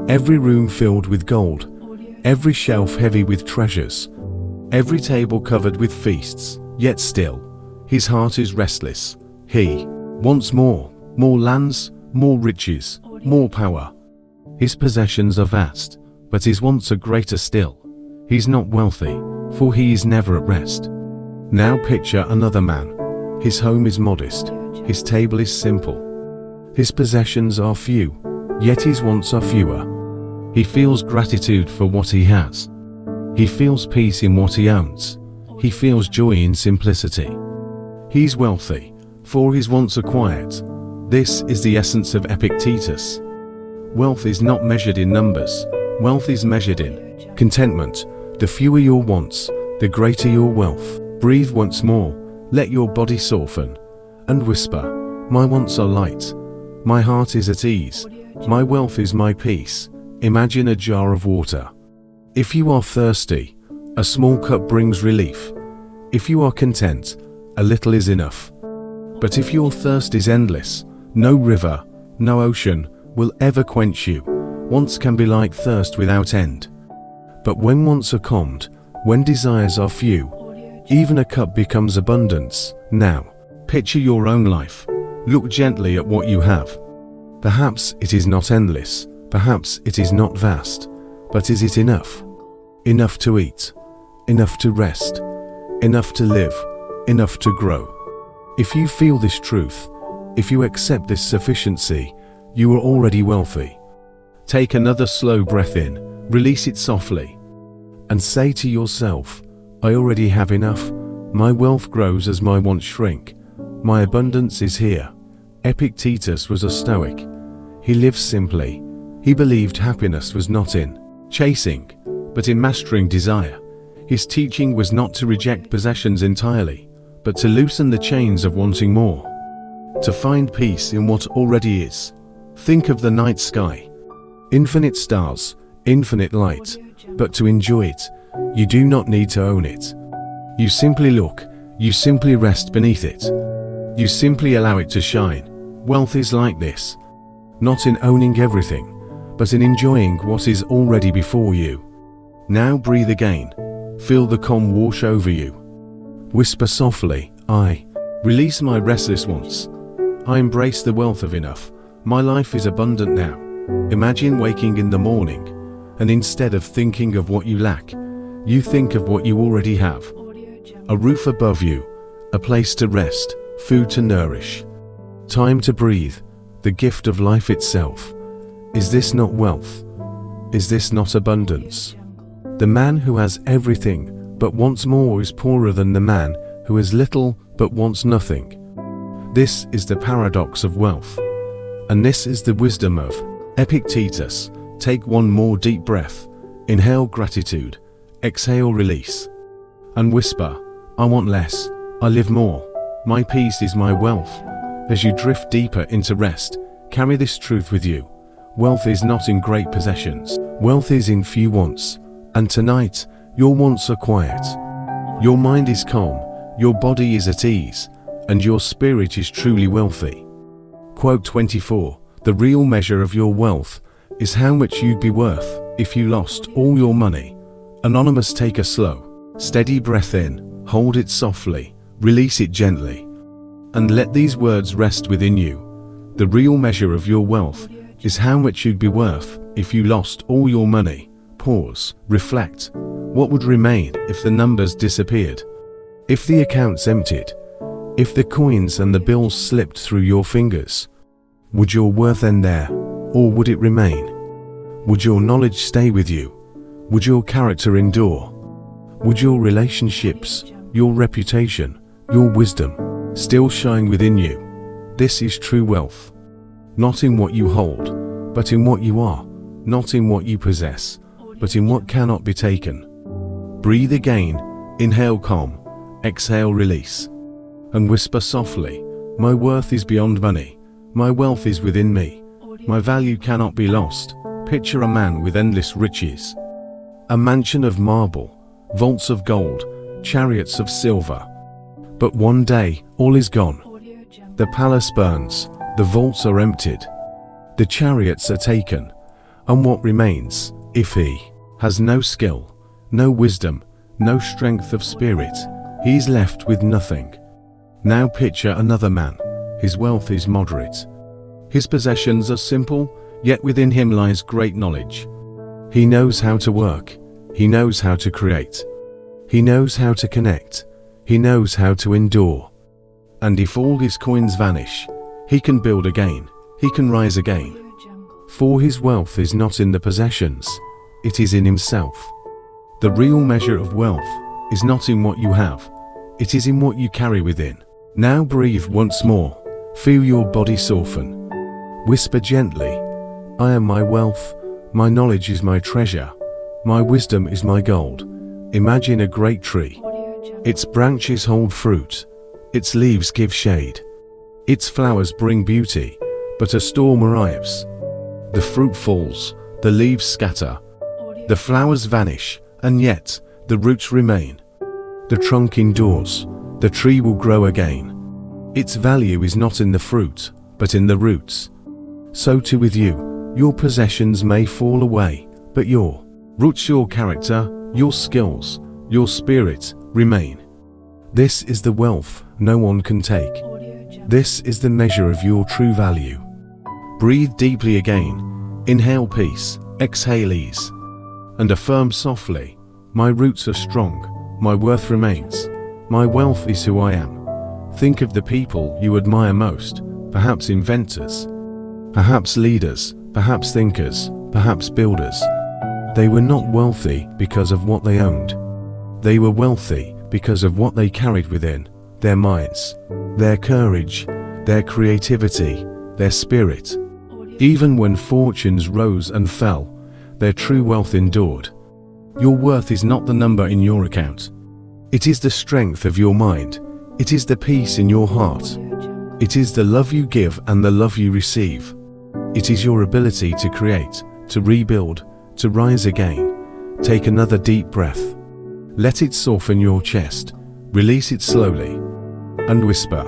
Every room filled with gold, every shelf heavy with treasures, every table covered with feasts, yet still, his heart is restless. He wants more lands, more riches, more power. His possessions are vast, but his wants are greater still. He's not wealthy, for he is never at rest. Now picture another man. His home is modest, his table is simple. His possessions are few, yet his wants are fewer. He feels gratitude for what he has. He feels peace in what he owns. He feels joy in simplicity. He's wealthy, for his wants are quiet. This is the essence of Epictetus. Wealth is not measured in numbers. Wealth is measured in contentment. The fewer your wants, the greater your wealth. Breathe once more, let your body soften, and whisper, my wants are light, my heart is at ease, my wealth is my peace. Imagine a jar of water. If you are thirsty, a small cup brings relief. If you are content, a little is enough. But if your thirst is endless, no river, no ocean will ever quench you. Wants can be like thirst without end. But when wants are calmed, when desires are few, even a cup becomes abundance. Now, picture your own life. Look gently at what you have. Perhaps it is not endless, perhaps it is not vast, but is it enough? Enough to eat, enough to rest, enough to live, enough to grow. If you feel this truth, if you accept this sufficiency, you are already wealthy. Take another slow breath in, release it softly, and say to yourself, I already have enough. My wealth grows as my wants shrink. My abundance is here. Epictetus was a Stoic. He lived simply. He believed happiness was not in chasing, but in mastering desire. His teaching was not to reject possessions entirely, but to loosen the chains of wanting more. To find peace in what already is. Think of the night sky. Infinite stars, infinite light. But to enjoy it, you do not need to own it. You simply look, you simply rest beneath it. You simply allow it to shine. Wealth is like this. Not in owning everything, but in enjoying what is already before you. Now breathe again. Feel the calm wash over you. Whisper softly, I release my restless wants. I embrace the wealth of enough. My life is abundant now. Imagine waking in the morning, and instead of thinking of what you lack, you think of what you already have. A roof above you, a place to rest, food to nourish, time to breathe, the gift of life itself. Is this not wealth? Is this not abundance? The man who has everything but wants more is poorer than the man who has little but wants nothing. This is the paradox of wealth, and this is the wisdom of Epictetus. Take one more deep breath. Inhale gratitude, exhale release, and whisper, I want less, I live more, my peace is my wealth. As you drift deeper into rest, carry this truth with you. Wealth is not in great possessions. Wealth is in few wants. And tonight, your wants are quiet. Your mind is calm, your body is at ease, and your spirit is truly wealthy. Quote 24, the real measure of your wealth is how much you'd be worth if you lost all your money. Anonymous. Take a slow, steady breath in, hold it softly, release it gently, and let these words rest within you. The real measure of your wealth is how much you'd be worth if you lost all your money. Pause, reflect. What would remain if the numbers disappeared? If the accounts emptied? If the coins and the bills slipped through your fingers? Would your worth end there, or would it remain? Would your knowledge stay with you? Would your character endure? Would your relationships, your reputation, your wisdom still shine within you? This is true wealth. Not in what you hold, but in what you are. Not in what you possess, but in what cannot be taken. Breathe again, inhale calm, exhale release, and whisper softly, my worth is beyond money, my wealth is within me, my value cannot be lost. Picture a man with endless riches. A mansion of marble, vaults of gold, chariots of silver. But one day, all is gone. The palace burns, the vaults are emptied, the chariots are taken, and what remains, if he has no skill, no wisdom, no strength of spirit, he is left with nothing. Now picture another man. His wealth is moderate. His possessions are simple, yet within him lies great knowledge. He knows how to work. He knows how to create. He knows how to connect. He knows how to endure. And if all his coins vanish, he can build again. He can rise again. For his wealth is not in the possessions, it is in himself. The real measure of wealth is not in what you have, it is in what you carry within. Now breathe once more, feel your body soften. Whisper gently, I am my wealth, my knowledge is my treasure, my wisdom is my gold. Imagine a great tree. Its branches hold fruit, its leaves give shade, its flowers bring beauty, but a storm arrives. The fruit falls, the leaves scatter, the flowers vanish, and yet the roots remain. The trunk endures, the tree will grow again. Its value is not in the fruit, but in the roots. So too with you, your possessions may fall away, but your roots, your character, your skills, your spirit remain. This is the wealth no one can take. This is the measure of your true value. Breathe deeply again. Inhale peace, exhale ease. And affirm softly, my roots are strong, my worth remains, my wealth is who I am. Think of the people you admire most, perhaps inventors, perhaps leaders, perhaps thinkers, perhaps builders. They were not wealthy because of what they owned. They were wealthy because of what they carried within, their minds, their courage, their creativity, their spirit. Even when fortunes rose and fell, their true wealth endured. Your worth is not the number in your account. It is the strength of your mind. It is the peace in your heart. It is the love you give and the love you receive. It is your ability to create, to rebuild, to rise again. Take another deep breath. Let it soften your chest. Release it slowly. And whisper,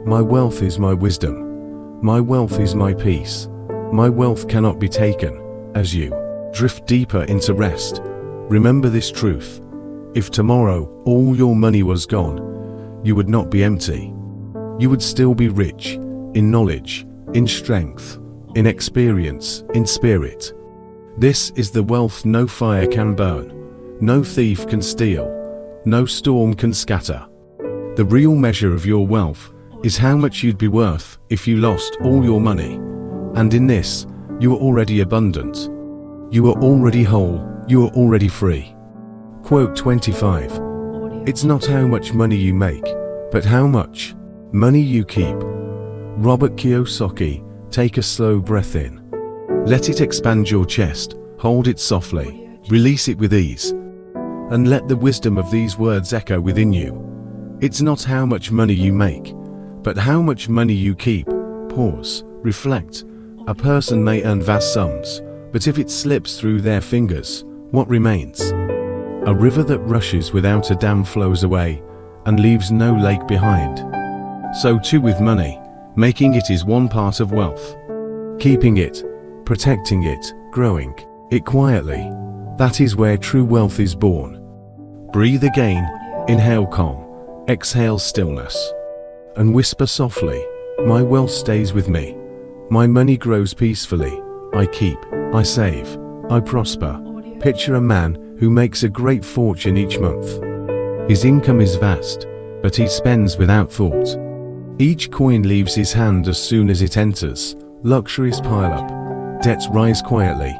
my wealth is my wisdom. My wealth is my peace. My wealth cannot be taken. As you drift deeper into rest, remember this truth. If tomorrow all your money was gone, you would not be empty. You would still be rich, in knowledge, in strength, in experience, in spirit. This is the wealth no fire can burn, no thief can steal, no storm can scatter. The real measure of your wealth is how much you'd be worth if you lost all your money. And in this, you are already abundant. You are already whole, you are already free. Quote 25. It's not how much money you make, but how much money you keep. Robert Kiyosaki. Take a slow breath in. Let it expand your chest, hold it softly, release it with ease. And let the wisdom of these words echo within you. It's not how much money you make, but how much money you keep. Pause, reflect. A person may earn vast sums, but if it slips through their fingers, what remains? A river that rushes without a dam flows away and leaves no lake behind. So too with money, making it is one part of wealth. Keeping it, protecting it, growing it quietly, that is where true wealth is born. Breathe again, inhale calm, exhale stillness, and whisper softly, my wealth stays with me. My money grows peacefully. I keep, I save, I prosper. Picture a man who makes a great fortune each month. His income is vast, but he spends without thought. Each coin leaves his hand as soon as it enters. Luxuries pile up, debts rise quietly.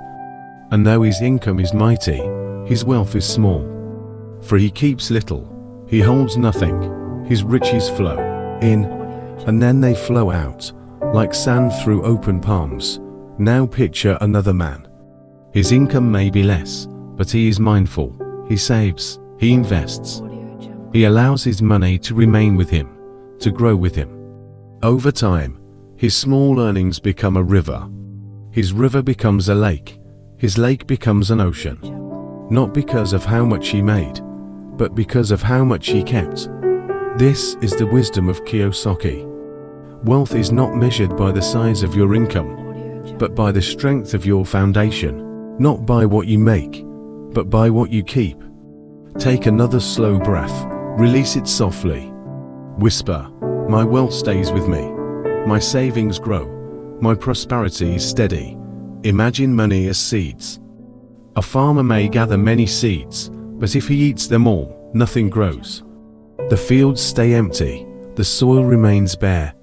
And though his income is mighty, his wealth is small. For he keeps little, he holds nothing. His riches flow in, and then they flow out, like sand through open palms. Now picture another man. His income may be less, but he is mindful. He saves, he invests. He allows his money to remain with him, to grow with him. Over time, his small earnings become a river. His river becomes a lake. His lake becomes an ocean. Not because of how much he made, but because of how much he kept. This is the wisdom of Kiyosaki. Wealth is not measured by the size of your income, but by the strength of your foundation, not by what you make, but by what you keep. Take another slow breath, release it softly. Whisper, my wealth stays with me. My savings grow. My prosperity is steady. Imagine money as seeds. A farmer may gather many seeds, but if he eats them all, nothing grows. The fields stay empty, the soil remains bare.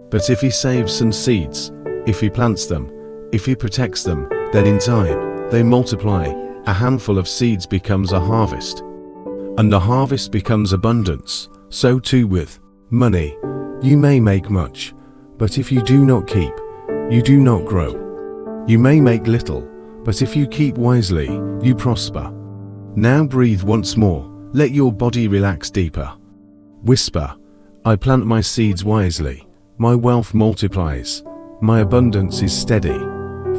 But if he saves some seeds, if he plants them, if he protects them, then in time, they multiply. A handful of seeds becomes a harvest. And the harvest becomes abundance. So too with money. You may make much, but if you do not keep, you do not grow. You may make little, but if you keep wisely, you prosper. Now breathe once more, let your body relax deeper. Whisper, I plant my seeds wisely, my wealth multiplies, my abundance is steady.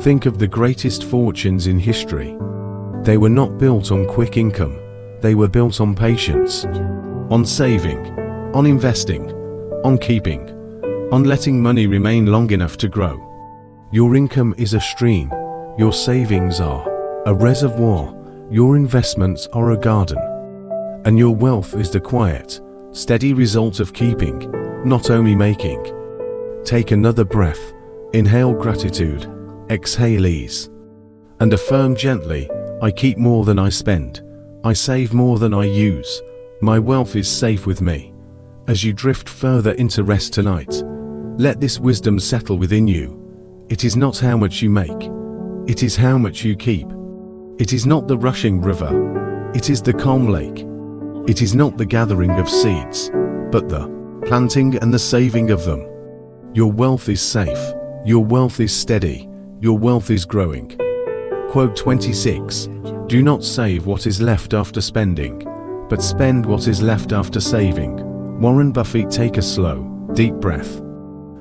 Think of the greatest fortunes in history. They were not built on quick income, they were built on patience, on saving, on investing, on keeping, on letting money remain long enough to grow. Your income is a stream, your savings are a reservoir, your investments are a garden, and your wealth is the quiet, steady result of keeping, not only making. Take another breath, inhale gratitude, exhale ease, and affirm gently, I keep more than I spend, I save more than I use, my wealth is safe with me. As you drift further into rest tonight, let this wisdom settle within you. It is not how much you make, it is how much you keep. It is not the rushing river, it is the calm lake. It is not the gathering of seeds, but the planting and the saving of them. Your wealth is safe, your wealth is steady, your wealth is growing. Quote 26, do not save what is left after spending, but spend what is left after saving. Warren Buffett. Take a slow, deep breath.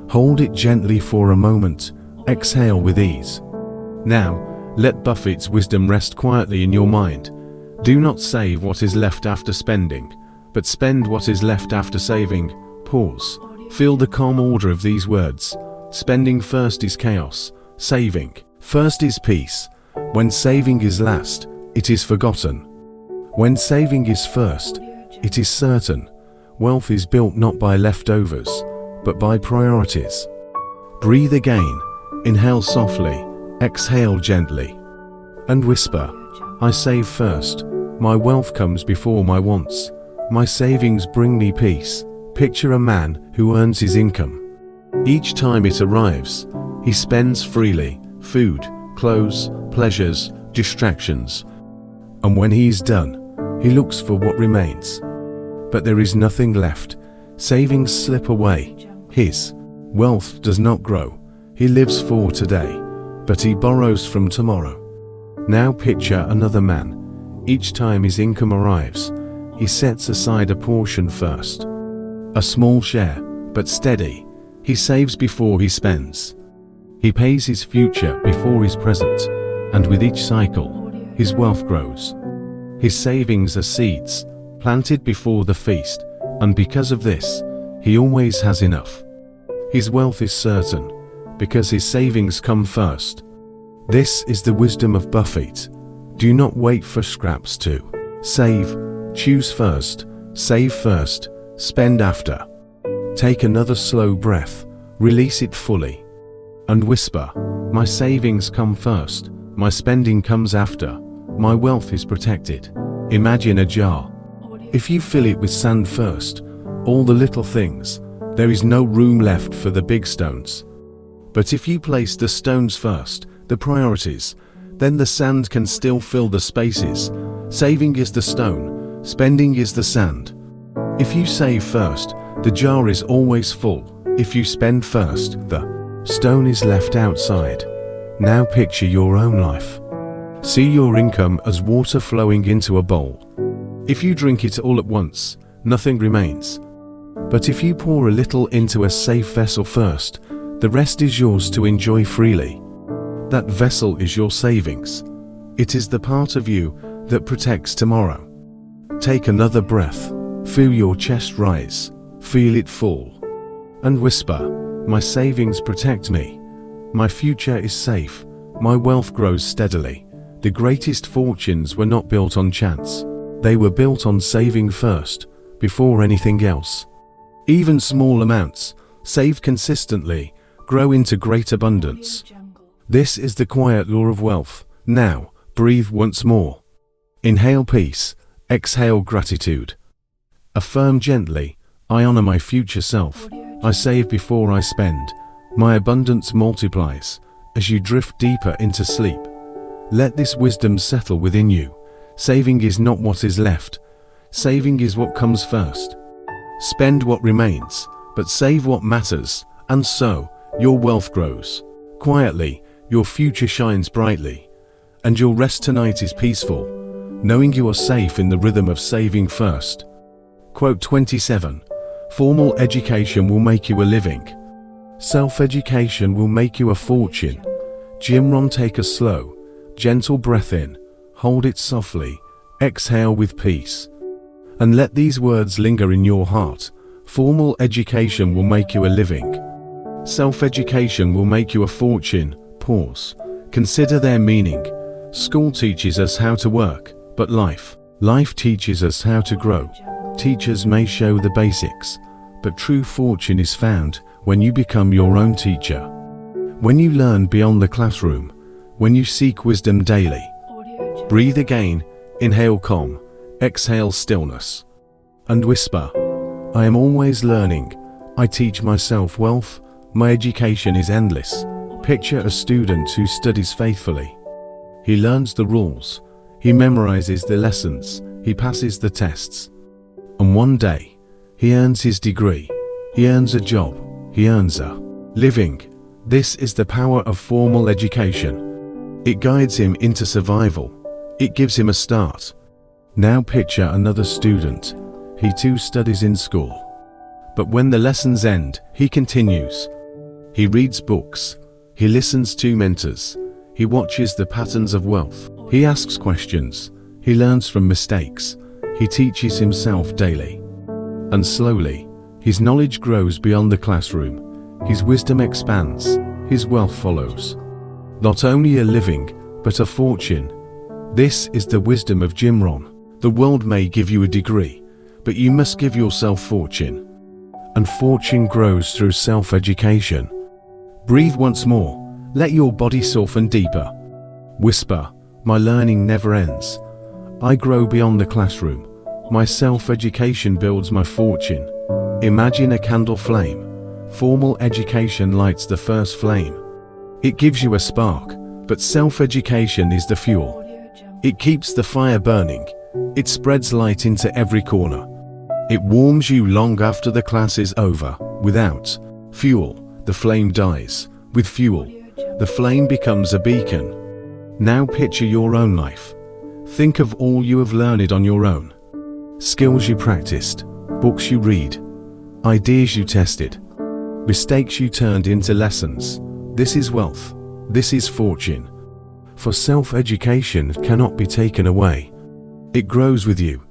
Hold it gently for a moment, exhale with ease. Now, let Buffett's wisdom rest quietly in your mind. Do not save what is left after spending, but spend what is left after saving. Pause. Feel the calm order of these words. Spending first is chaos, saving first is peace. When saving is last, it is forgotten. When saving is first, it is certain. Wealth is built not by leftovers, but by priorities. Breathe again, inhale softly, exhale gently, and whisper, I save first, my wealth comes before my wants, my savings bring me peace. Picture a man who earns his income. Each time it arrives, he spends freely, food, clothes, pleasures, distractions. And when he is done, he looks for what remains. But there is nothing left. Savings slip away. His wealth does not grow. He lives for today, but he borrows from tomorrow. Now picture another man. Each time his income arrives, he sets aside a portion first. A small share, but steady. He saves before he spends. He pays his future before his present, and with each cycle, his wealth grows. His savings are seeds, planted before the feast, and because of this, he always has enough. His wealth is certain, because his savings come first. This is the wisdom of Buffett. Do not wait for scraps to save. Choose first, save first, spend after. Take another slow breath, release it fully, and whisper, my savings come first, my spending comes after, my wealth is protected. Imagine a jar. If you fill it with sand first, all the little things, there is no room left for the big stones. But if you place the stones first, the priorities, then the sand can still fill the spaces. Saving is the stone, spending is the sand. If you save first, the jar is always full. If you spend first, the stone is left outside. Now picture your own life. See your income as water flowing into a bowl. If you drink it all at once, nothing remains. But if you pour a little into a safe vessel first, the rest is yours to enjoy freely. That vessel is your savings. It is the part of you that protects tomorrow. Take another breath, feel your chest rise, feel it fall, and whisper, my savings protect me. My future is safe, my wealth grows steadily. The greatest fortunes were not built on chance. They were built on saving first, before anything else. Even small amounts, saved consistently, grow into great abundance. This is the quiet law of wealth. Now, breathe once more. Inhale peace, exhale gratitude. Affirm gently, I honor my future self. I save before I spend. My abundance multiplies. As you drift deeper into sleep, let this wisdom settle within you. Saving is not what is left. Saving is what comes first. Spend what remains, but save what matters, and so, your wealth grows. Quietly, your future shines brightly, and your rest tonight is peaceful, knowing you are safe in the rhythm of saving first. Quote 27. Formal education will make you a living. Self-education will make you a fortune. Jim Rohn. Take a slow, gentle breath in, hold it softly, exhale with peace. And let these words linger in your heart. Formal education will make you a living. Self-education will make you a fortune. Pause. Consider their meaning. School teaches us how to work, but life teaches us how to grow. Teachers may show the basics, but true fortune is found when you become your own teacher. When you learn beyond the classroom, when you seek wisdom daily. Breathe again, inhale calm, exhale stillness, and whisper, I am always learning. I teach myself wealth. My education is endless. Picture a student who studies faithfully. He learns the rules. He memorizes the lessons. He passes the tests. And one day, he earns his degree. He earns a job. He earns a living. This is the power of formal education. It guides him into survival. It gives him a start. Now picture another student. He too studies in school. But when the lessons end, he continues. He reads books. He listens to mentors. He watches the patterns of wealth. He asks questions. He learns from mistakes. He teaches himself daily. And slowly, his knowledge grows beyond the classroom. His wisdom expands. His wealth follows. Not only a living, but a fortune. This is the wisdom of Jim Rohn. The world may give you a degree, but you must give yourself fortune. And fortune grows through self-education. Breathe once more. Let your body soften deeper. Whisper, my learning never ends. I grow beyond the classroom. My self-education builds my fortune. Imagine a candle flame. Formal education lights the first flame. It gives you a spark, but self-education is the fuel. It keeps the fire burning. It spreads light into every corner. It warms you long after the class is over. Without fuel, the flame dies. With fuel, the flame becomes a beacon. Now picture your own life. Think of all you have learned on your own. Skills you practiced, books you read, ideas you tested, mistakes you turned into lessons. This is wealth. This is fortune. For self-education cannot be taken away. It grows with you.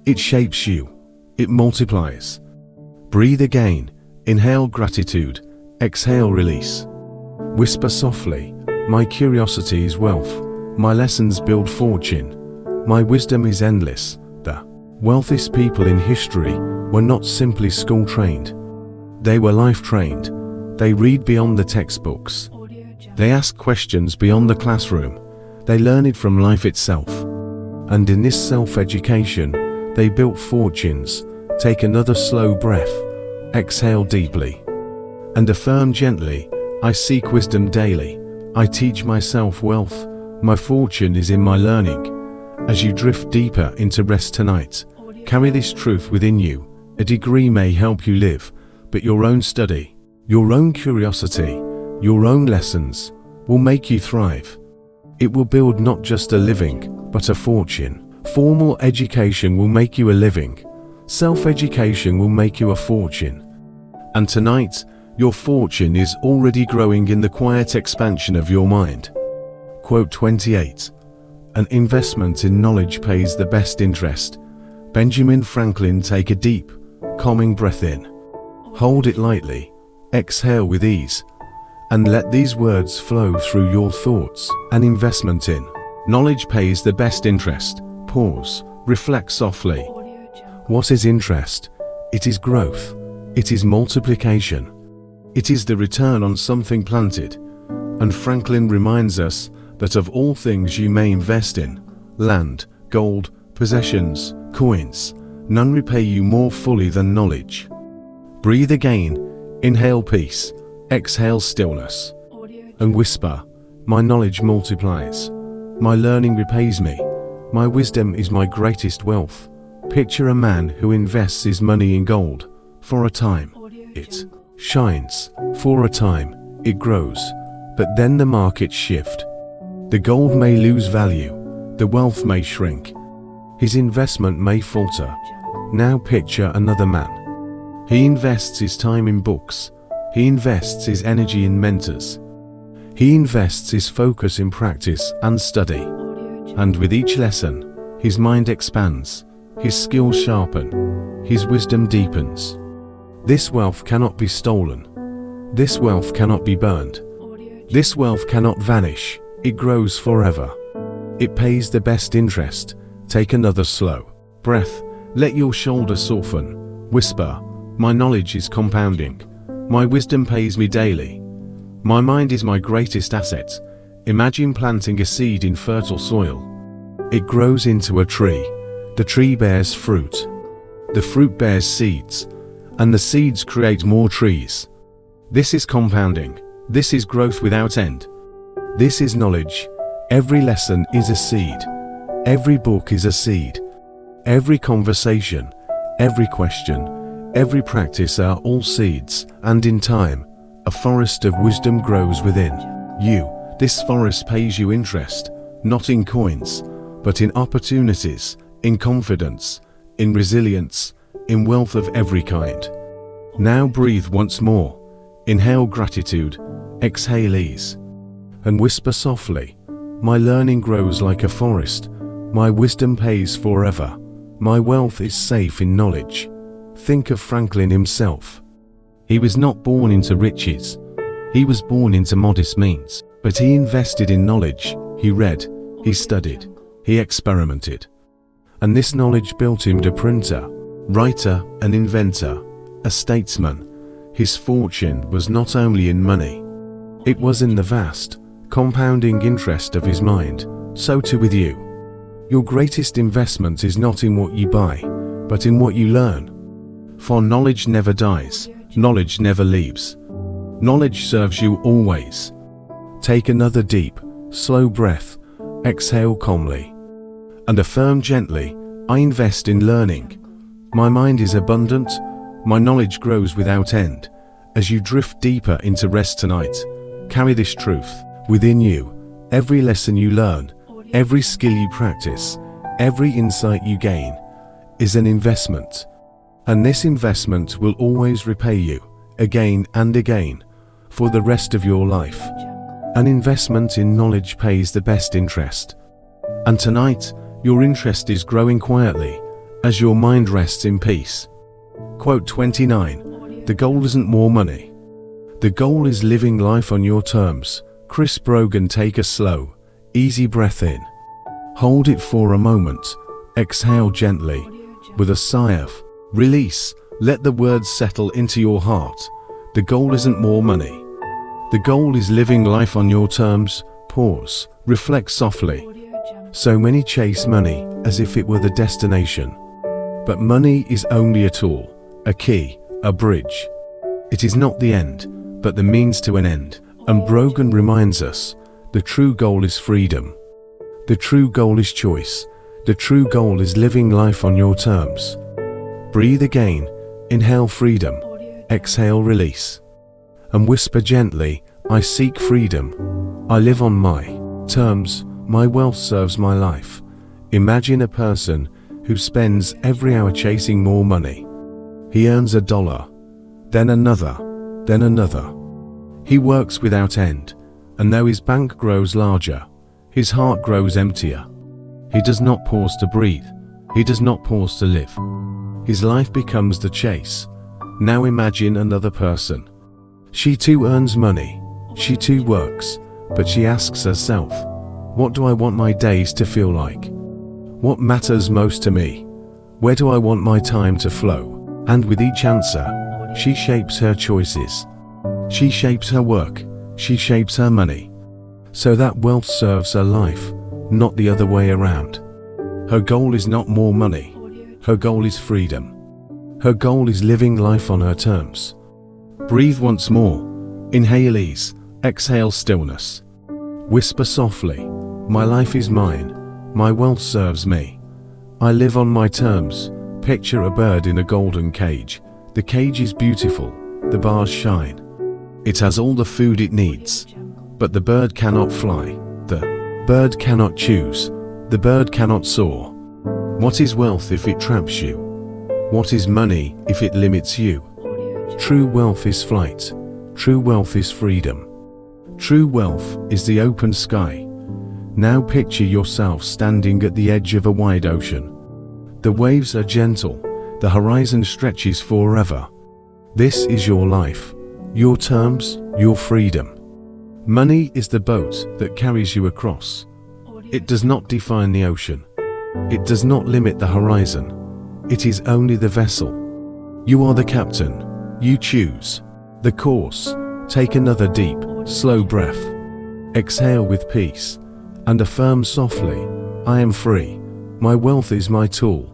It shapes you. It multiplies. Breathe again. Inhale gratitude. Exhale release. Whisper softly, my curiosity is wealth. My lessons build fortune. My wisdom is endless. The wealthiest people in history were not simply school-trained. They were life-trained. They read beyond the textbooks. They ask questions beyond the classroom. They learn it from life itself. And in this self-education, they built fortunes. Take another slow breath. Exhale deeply. And affirm gently, I seek wisdom daily. I teach myself wealth. My fortune is in my learning. As you drift deeper into rest tonight, carry this truth within you. A degree may help you live, but your own study, your own curiosity, your own lessons will make you thrive. It will build not just a living, but a fortune. Formal education will make you a living. Self-education will make you a fortune. And tonight, your fortune is already growing in the quiet expansion of your mind. Quote 28. An investment in knowledge pays the best interest. Benjamin Franklin. Take a deep, calming breath in. Hold it lightly. Exhale with ease. And let these words flow through your thoughts. An investment in Knowledge pays the best interest. Pause. Reflect softly. What is interest? It is growth. It is multiplication. It is the return on something planted. And Franklin reminds us that of all things you may invest in, land, gold, possessions, coins, none repay you more fully than knowledge. Breathe again. Inhale peace. Exhale stillness. And whisper, my knowledge multiplies. My learning repays me. My wisdom is my greatest wealth. Picture a man who invests his money in gold. For a time, it shines. For a time, it grows. But then the markets shift. The gold may lose value. The wealth may shrink. His investment may falter. Now picture another man. He invests his time in books. He invests his energy in mentors. He invests his focus in practice and study. And with each lesson, his mind expands, his skills sharpen, his wisdom deepens. This wealth cannot be stolen. This wealth cannot be burned. This wealth cannot vanish. It grows forever. It pays the best interest. Take another slow breath. Let your shoulders soften. Whisper, my knowledge is compounding. My wisdom pays me daily. My mind is my greatest asset. Imagine planting a seed in fertile soil. It grows into a tree. The tree bears fruit. The fruit bears seeds. And the seeds create more trees. This is compounding. This is growth without end. This is knowledge. Every lesson is a seed. Every book is a seed. Every conversation, every question, every practice are all seeds, and in time, a forest of wisdom grows within you. This forest pays you interest, not in coins, but in opportunities, in confidence, in resilience, in wealth of every kind. Now breathe once more. Inhale gratitude, exhale ease, and whisper softly, my learning grows like a forest, my wisdom pays forever, my wealth is safe in knowledge. Think of Franklin himself. He was not born into riches. He was born into modest means, but he invested in knowledge. He read, he studied, he experimented. And this knowledge built him a printer, writer, an inventor, a statesman. His fortune was not only in money, it was in the vast, compounding interest of his mind. So too with you. Your greatest investment is not in what you buy, but in what you learn. For knowledge never dies, knowledge never leaves. Knowledge serves you always. Take another deep, slow breath, exhale calmly, and affirm gently, I invest in learning. My mind is abundant, my knowledge grows without end. As you drift deeper into rest tonight, carry this truth within you. Every lesson you learn, every skill you practice, every insight you gain is an investment. And this investment will always repay you, again and again, for the rest of your life. An investment in knowledge pays the best interest. And tonight, your interest is growing quietly, as your mind rests in peace. Quote 29, the goal isn't more money. The goal is living life on your terms. Chris Brogan. Take a slow, easy breath in. Hold it for a moment. Exhale gently. With a sigh of release, let the words settle into your heart. The goal isn't more money. The goal is living life on your terms. Pause. Reflect softly. So many chase money as if it were the destination. But money is only a tool, a key, a bridge. It is not the end, but the means to an end. And Brogan reminds us, the true goal is freedom. The true goal is choice. The true goal is living life on your terms. Breathe again. Inhale freedom. Exhale release. And whisper gently, I seek freedom. I live on my terms. My wealth serves my life. Imagine a person who spends every hour chasing more money. He earns $1, then another, then another. He works without end, and though his bank grows larger, his heart grows emptier. He does not pause to breathe. He does not pause to live. His life becomes the chase. Now imagine another person. She too earns money. She too works, but she asks herself, What do I want my days to feel like? What matters most to me? Where do I want my time to flow? And with each answer, she shapes her choices. She shapes her work. She shapes her money. So that wealth serves her life, not the other way around. Her goal is not more money. Her goal is freedom. Her goal is living life on her terms. Breathe once more. Inhale ease. Exhale stillness. Whisper softly, my life is mine. My wealth serves me. I live on my terms. Picture a bird in a golden cage. The cage is beautiful. The bars shine. It has all the food it needs. But the bird cannot fly. The bird cannot choose. The bird cannot soar. What is wealth if it traps you? What is money if it limits you? True wealth is flight. True wealth is freedom. True wealth is the open sky. Now picture yourself standing at the edge of a wide ocean. The waves are gentle. The horizon stretches forever. This is your life, your terms, your freedom. Money is the boat that carries you across. It does not define the ocean. It does not limit the horizon. It is only the vessel. You are the captain. You choose the course. Take another deep, slow breath. Exhale with peace and affirm softly, I am free. My wealth is my tool.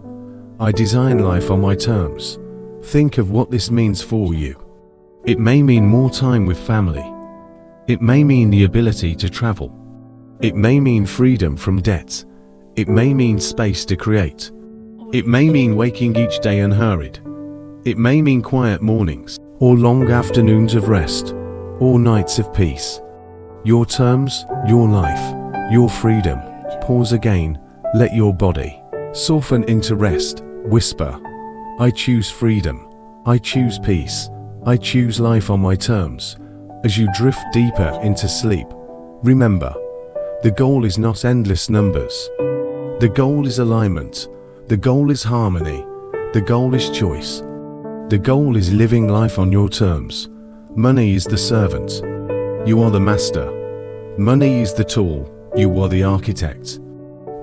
I design life on my terms. Think of what this means for you. It may mean more time with family. It may mean the ability to travel. It may mean freedom from debt. It may mean space to create. It may mean waking each day unhurried. It may mean quiet mornings, or long afternoons of rest, or nights of peace. Your terms, your life, your freedom. Pause again, let your body soften into rest. Whisper, I choose freedom. I choose peace. I choose life on my terms. As you drift deeper into sleep, remember, the goal is not endless numbers. The goal is alignment. The goal is harmony. The goal is choice. The goal is living life on your terms. Money is the servant. You are the master. Money is the tool. You are the architect.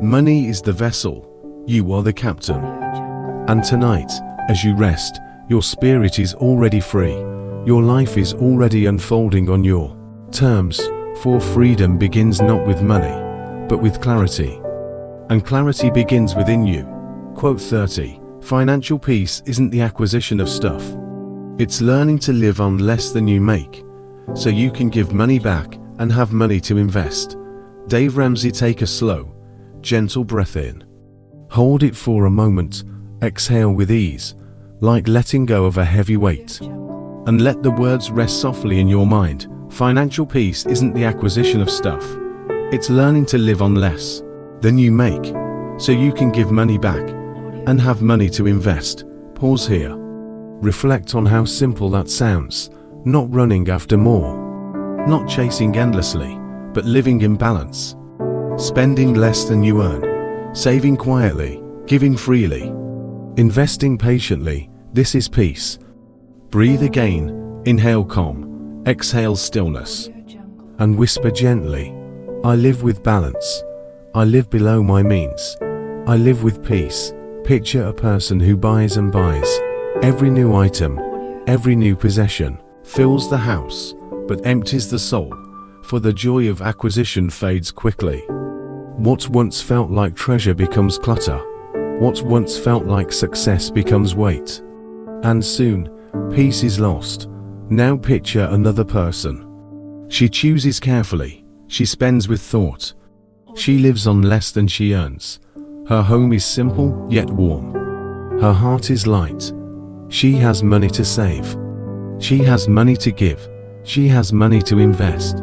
Money is the vessel. You are the captain. And tonight, as you rest, your spirit is already free. Your life is already unfolding on your terms, for freedom begins not with money, but with clarity. And clarity begins within you. Quote 30. Financial peace isn't the acquisition of stuff. It's learning to live on less than you make, so you can give money back and have money to invest. Dave Ramsey. Take a slow, gentle breath in. Hold it for a moment. Exhale with ease, like letting go of a heavy weight. And let the words rest softly in your mind. Financial peace isn't the acquisition of stuff. It's learning to live on less than you make, so you can give money back and have money to invest. Pause here. Reflect on how simple that sounds. Not running after more. Not chasing endlessly, but living in balance. Spending less than you earn. Saving quietly. Giving freely. Investing patiently. This is peace. Breathe again. Inhale calm. Exhale stillness. And whisper gently, I live with balance. I live below my means. I live with peace. Picture a person who buys and buys. Every new item, every new possession, fills the house, but empties the soul, for the joy of acquisition fades quickly. What once felt like treasure becomes clutter. What once felt like success becomes weight. And soon, peace is lost. Now picture another person. She chooses carefully. She spends with thought. She lives on less than she earns. Her home is simple yet warm. Her heart is light. She has money to save. She has money to give. She has money to invest.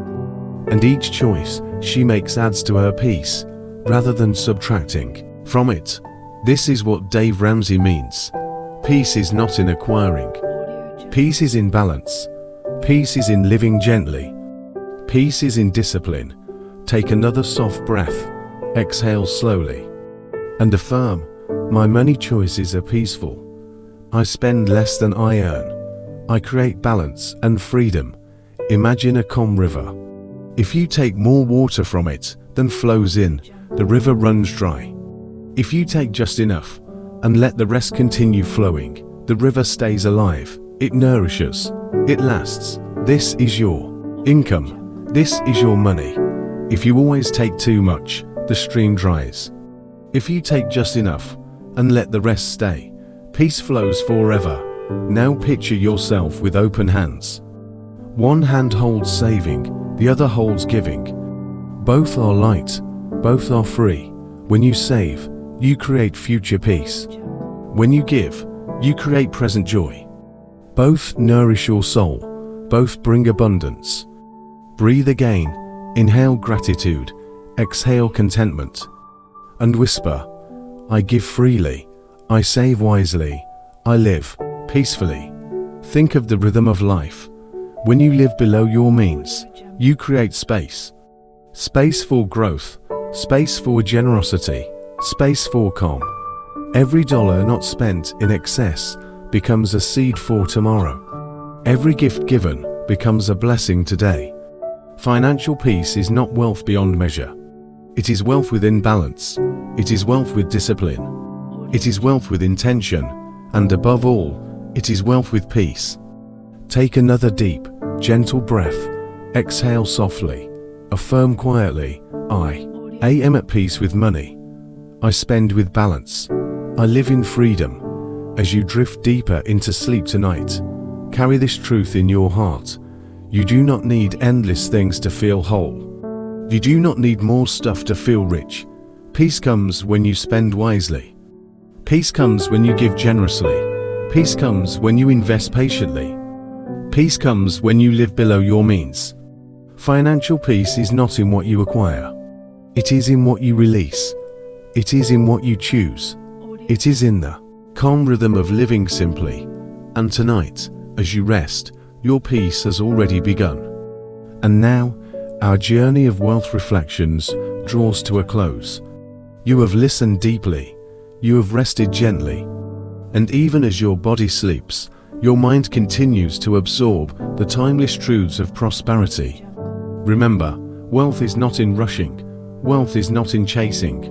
And each choice she makes adds to her peace, rather than subtracting from it. This is what Dave Ramsey means. Peace is not in acquiring. Peace is in balance. Peace is in living gently. Peace is in discipline. Take another soft breath. Exhale slowly. And affirm, my money choices are peaceful. I spend less than I earn. I create balance and freedom. Imagine a calm river. If you take more water from it then flows in, the river runs dry. If you take just enough and let the rest continue flowing, the river stays alive, it nourishes, it lasts. This is your income. This is your money. If you always take too much, the stream dries. If you take just enough and let the rest stay, peace flows forever. Now picture yourself with open hands. One hand holds saving, the other holds giving. Both are light, both are free. When you save, you create future peace. When you give, you create present joy. Both nourish your soul, both bring abundance. Breathe again, inhale gratitude, exhale contentment, and whisper, I give freely, I save wisely, I live peacefully. Think of the rhythm of life. When you live below your means, you create space. Space for growth, space for generosity, space for calm. Every dollar not spent in excess becomes a seed for tomorrow. Every gift given becomes a blessing today. Financial peace is not wealth beyond measure. It is wealth within balance. It is wealth with discipline. It is wealth with intention. And above all, it is wealth with peace. Take another deep, gentle breath. Exhale softly. Affirm quietly, I am at peace with money. I spend with balance. I live in freedom. As you drift deeper into sleep tonight, carry this truth in your heart. You do not need endless things to feel whole. You do not need more stuff to feel rich. Peace comes when you spend wisely. Peace comes when you give generously. Peace comes when you invest patiently. Peace comes when you live below your means. Financial peace is not in what you acquire. It is in what you release. It is in what you choose. It is in the calm rhythm of living simply. And tonight, as you rest, your peace has already begun. And now, our journey of wealth reflections draws to a close. You have listened deeply. You have rested gently. And even as your body sleeps, your mind continues to absorb the timeless truths of prosperity. Remember, wealth is not in rushing. Wealth is not in chasing.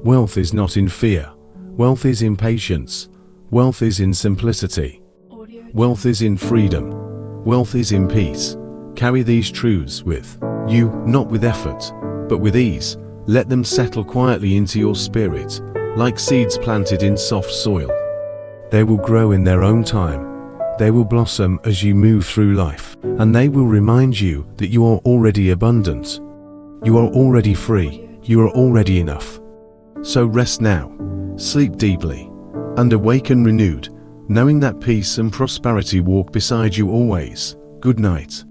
Wealth is not in fear. Wealth is in patience. Wealth is in simplicity. Wealth is in freedom. Wealth is in peace. Carry these truths with you, not with effort, but with ease. Let them settle quietly into your spirit, like seeds planted in soft soil. They will grow in their own time. They will blossom as you move through life, and they will remind you that you are already abundant. You are already free. You are already enough. So rest now, sleep deeply, and awaken renewed, knowing that peace and prosperity walk beside you always. Good night.